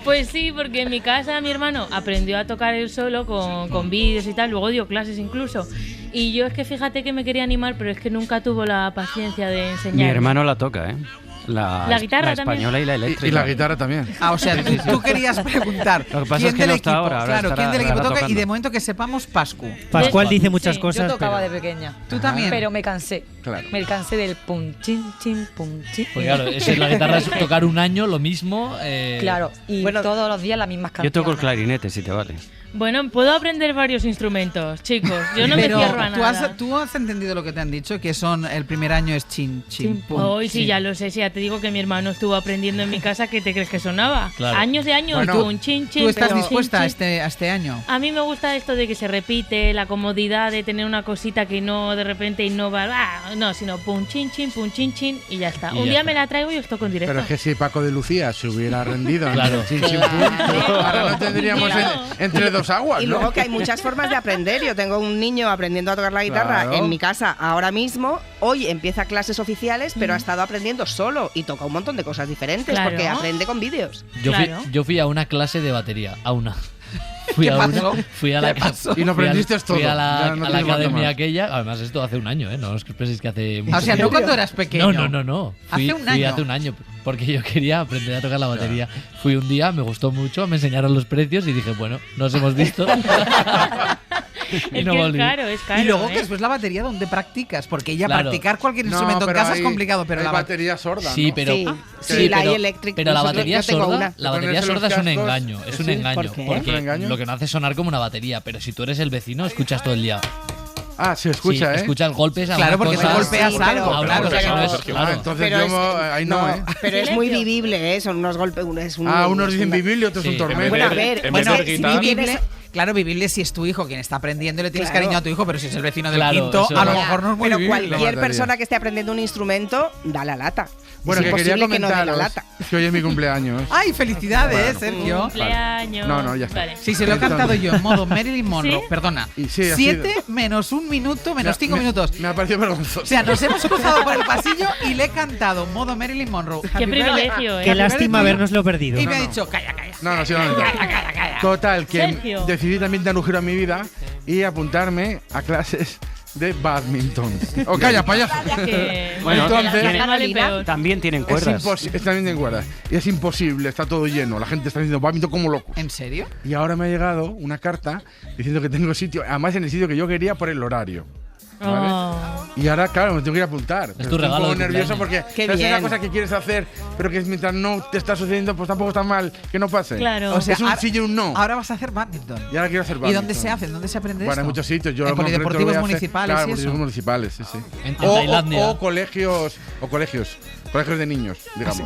Pues sí, porque en mi casa mi hermano aprendió a tocar él solo con vídeos y tal, luego dio clases incluso. Y yo es que fíjate que me quería animar, pero es que nunca tuvo la paciencia de enseñar. Mi hermano la toca, ¿eh? La guitarra la también. española y la eléctrica. Y la guitarra también. O sea, tú querías preguntar. Lo que pasa ¿quién es que del no equipo, está ahora. claro, ¿quién del equipo toca? tocando. Y de momento que sepamos, Pascu. Pascual dice muchas cosas. Yo tocaba pero... de pequeña. ¿Tú también? Pero me cansé. Claro. Me cansé del pum, chin, chin, pum, chin. Pues claro, la guitarra es tocar un año lo mismo. Claro, y todos los días las mismas canciones. Yo toco el clarinete, si te vale. Bueno, puedo aprender varios instrumentos, chicos. Yo no Pero me cierro a nada. ¿tú has entendido lo que te han dicho? Que son el primer año es chin, chin, pum. Hoy sí, ya lo sé. Sí, ya te digo que mi hermano estuvo aprendiendo en mi casa. ¿Qué te crees que sonaba? Claro. Años de años, Bueno, pum, chin, chin. ¿Tú estás pum, dispuesta chin, a este año? A mí me gusta esto de que se repite, la comodidad de tener una cosita que no de repente innova, no, sino pum, chin, chin, y ya está. Y Un ya día está. me la traigo y os toco en directo. Pero es que si Paco de Lucía se hubiera rendido Claro. en chin, chin, pum, ahora no tendríamos entre dos aguas, Y ¿no? luego que hay muchas formas de aprender. Yo tengo un niño aprendiendo a tocar la guitarra Claro. en mi casa ahora mismo. Hoy empieza clases oficiales, pero ha estado aprendiendo solo y toca un montón de cosas diferentes Claro. porque aprende con vídeos. Yo fui a una clase de batería, a una. ¿Qué pasó? Fui a la, ¿Qué pasó? Y lo aprendiste todo. Fui a la, Ya no a la tienes cuánto academia más. aquella. Además, esto hace un año, ¿eh? No os penséis que hace mucho O sea, no tiempo. cuando eras pequeño. No. Hace un año. Hace un año. Porque yo quería aprender a tocar la batería. Fui un día, me gustó mucho, me enseñaron los precios y dije, bueno, nos hemos visto. Y Es no que volví. es caro. Y luego ¿eh? que después la batería donde practicas, porque ya Claro. practicar cualquier No, instrumento en pero casa es hay- complicado, pero hay la batería sorda, Sí, ¿no? pero Sí, la pero, eléctrica. pero la Nosotros- batería yo tengo sorda, una. la batería Ponerse los sorda es un cascos. engaño, es un ¿Sí? engaño, ¿Por qué? porque ¿Un engaño? lo que no hace es sonar como una batería, pero si tú eres el vecino escuchas todo el día. Ah, se escucha, Sí, ¿eh? escuchas golpes a Claro, una porque cosa, te golpeas Sí, algo, pero- claro. porque no es- Ah, claro. entonces Pero yo ahí no, ¿eh? Pero es muy vivible, ¿eh? Son unos golpes. Unos dicen vivible y otros Sí. un tormento. Bueno, a ver, En vez bueno, de si guitarra. vivible- Claro, vivible si es tu hijo quien está aprendiendo, le tienes Claro. cariño a tu hijo, pero si es el vecino del Claro, quinto, eso a lo es. mejor no es muy Pero vivible. cualquier persona que esté aprendiendo un instrumento da la lata. Bueno, es que quería imposible que no dé la comentaros lata. que hoy es mi cumpleaños. ¡Ay, felicidades, Sergio! Cumpleaños. No, ya está. Vale. Sí, se lo he cantado yo en modo Marilyn Monroe. ¿Sí? Perdona. Y sí, ha 7 sido. menos 1 minuto menos 5 Me- minutos. Me ha parecido vergonzoso. O sea, nos hemos cruzado por el pasillo y le he cantado en modo Marilyn Monroe. Qué Happy privilegio, ¿eh? Qué lástima habernoslo perdido. Y me ha dicho, calla. No, sí, no. Total, que Sergio. decidí también dar un giro a mi vida y apuntarme a clases de badminton. ¡Oh, calla, payaso! Que- Bueno, Entonces, la vale peor. También tienen es cuerdas. imposible, también en cuerdas. Y es imposible, está todo lleno. La gente está haciendo badminton como locos. ¿En serio? Y ahora me ha llegado una carta diciendo que tengo sitio, además en el sitio que yo quería por el horario. ¿Vale? Oh. Y ahora, claro, me tengo que ir a apuntar. Pero tu estoy regalo un poco de nervioso porque cumpleaños. Qué es una bien. cosa que quieres hacer, pero que mientras no te está sucediendo, pues tampoco está mal que no pase. Claro. O sea, es un ahora- sí y un no. Ahora vas a hacer badminton. Y ahora quiero hacer ¿Y badminton. dónde se hace? ¿Dónde se aprende Bueno, esto? hay muchos sitios. Yo En en concreto polideportivos lo voy a hacer- municipales claro, y eso. polideportivos municipales, sí, sí. En Tailandia. O colegios de niños, digamos.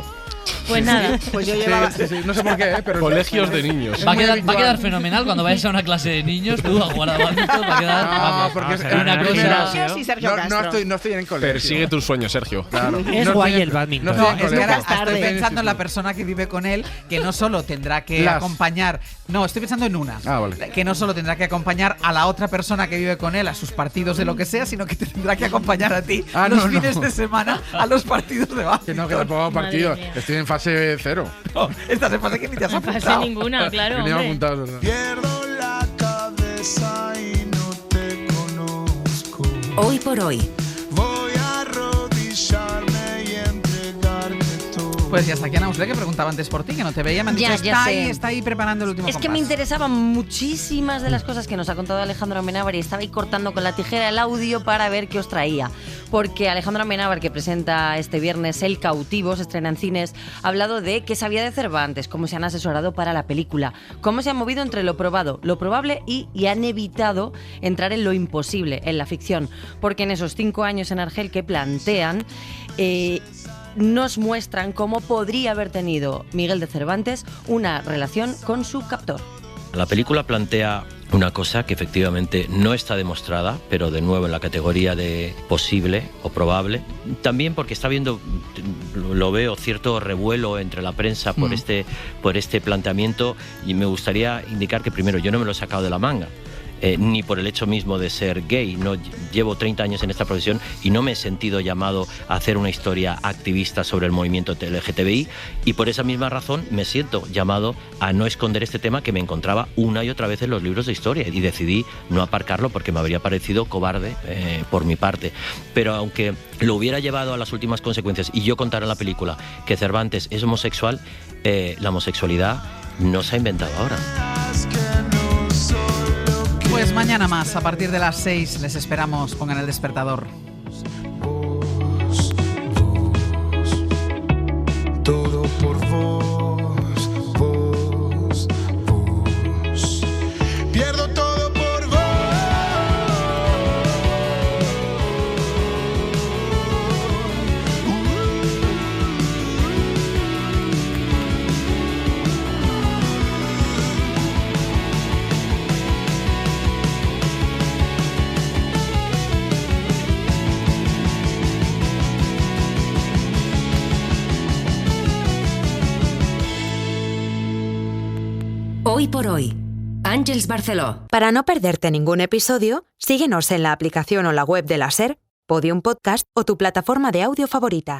Pues nada. Pues yo Sí, llevaba. sí, sí, no sé por qué, pero Colegios de niños. Va a muy quedar habitual. fenomenal cuando vayas a una clase de niños, tú a jugar a badminton, va a quedar. No, vamos, porque es una primero- cosa. Sí, Sergio Castro. No estoy en el colegio. Persigue tus sueños, Sergio. Claro. Es No guay estoy en- el badminton. No, No, estoy en es que colegio. ahora estoy Estoy en pensando en la instituto. persona que vive con él, que no solo tendrá que Las. acompañar. No, estoy pensando en una. Ah, vale. Que no solo tendrá que acompañar a la otra persona que vive con él a sus partidos de lo que sea, sino que te tendrá que acompañar a ti Ah, los no, no. fines de semana a los partidos de básquet. Que no, que tampoco hago partido. Madre mía. Estoy en fase 0. No, estás en fase que ni te has No pasa apuntado. ninguna, claro. Que ni me he hombre. apuntado, es verdad. Pierdo la cabeza y no te conozco. Hoy por hoy. Voy a arrodillarme y entregarte todo. Pues ya está aquí Ana Usle, que preguntaba antes por ti, que no te veía. Me han dicho, Ya sé. está ahí preparando el último Es que compás. me interesaban muchísimas de las cosas que nos ha contado Alejandro Amenábar y estaba ahí cortando con la tijera el audio para ver qué os traía. Porque Alejandro Amenábar, que presenta este viernes El Cautivo, se estrena en cines, ha hablado de qué sabía de Cervantes, cómo se han asesorado para la película, cómo se han movido entre lo probado, lo probable y han evitado entrar en lo imposible, en la ficción. Porque en esos 5 años en Argel que plantean, nos muestran cómo podría haber tenido Miguel de Cervantes una relación con su captor. La película plantea una cosa que efectivamente no está demostrada, pero de nuevo en la categoría de posible o probable. También porque está habiendo, lo veo, cierto revuelo entre la prensa por este planteamiento, y me gustaría indicar que primero yo no me lo he sacado de la manga. ni por el hecho mismo de ser gay. No, llevo 30 años en esta profesión y no me he sentido llamado a hacer una historia activista sobre el movimiento LGTBI, y por esa misma razón me siento llamado a no esconder este tema que me encontraba una y otra vez en los libros de historia, y decidí no aparcarlo porque me habría parecido cobarde por mi parte. Pero aunque lo hubiera llevado a las últimas consecuencias y yo contara en la película que Cervantes es homosexual, la homosexualidad no se ha inventado ahora. Pues mañana más, a partir de las 6, les esperamos. Pongan el despertador. Todo por vos, vos, vos. Pierdo todo por vos. Hoy por hoy, Àngels Barceló. Para no perderte ningún episodio, síguenos en la aplicación o la web de la SER, Podium Podcast o tu plataforma de audio favorita.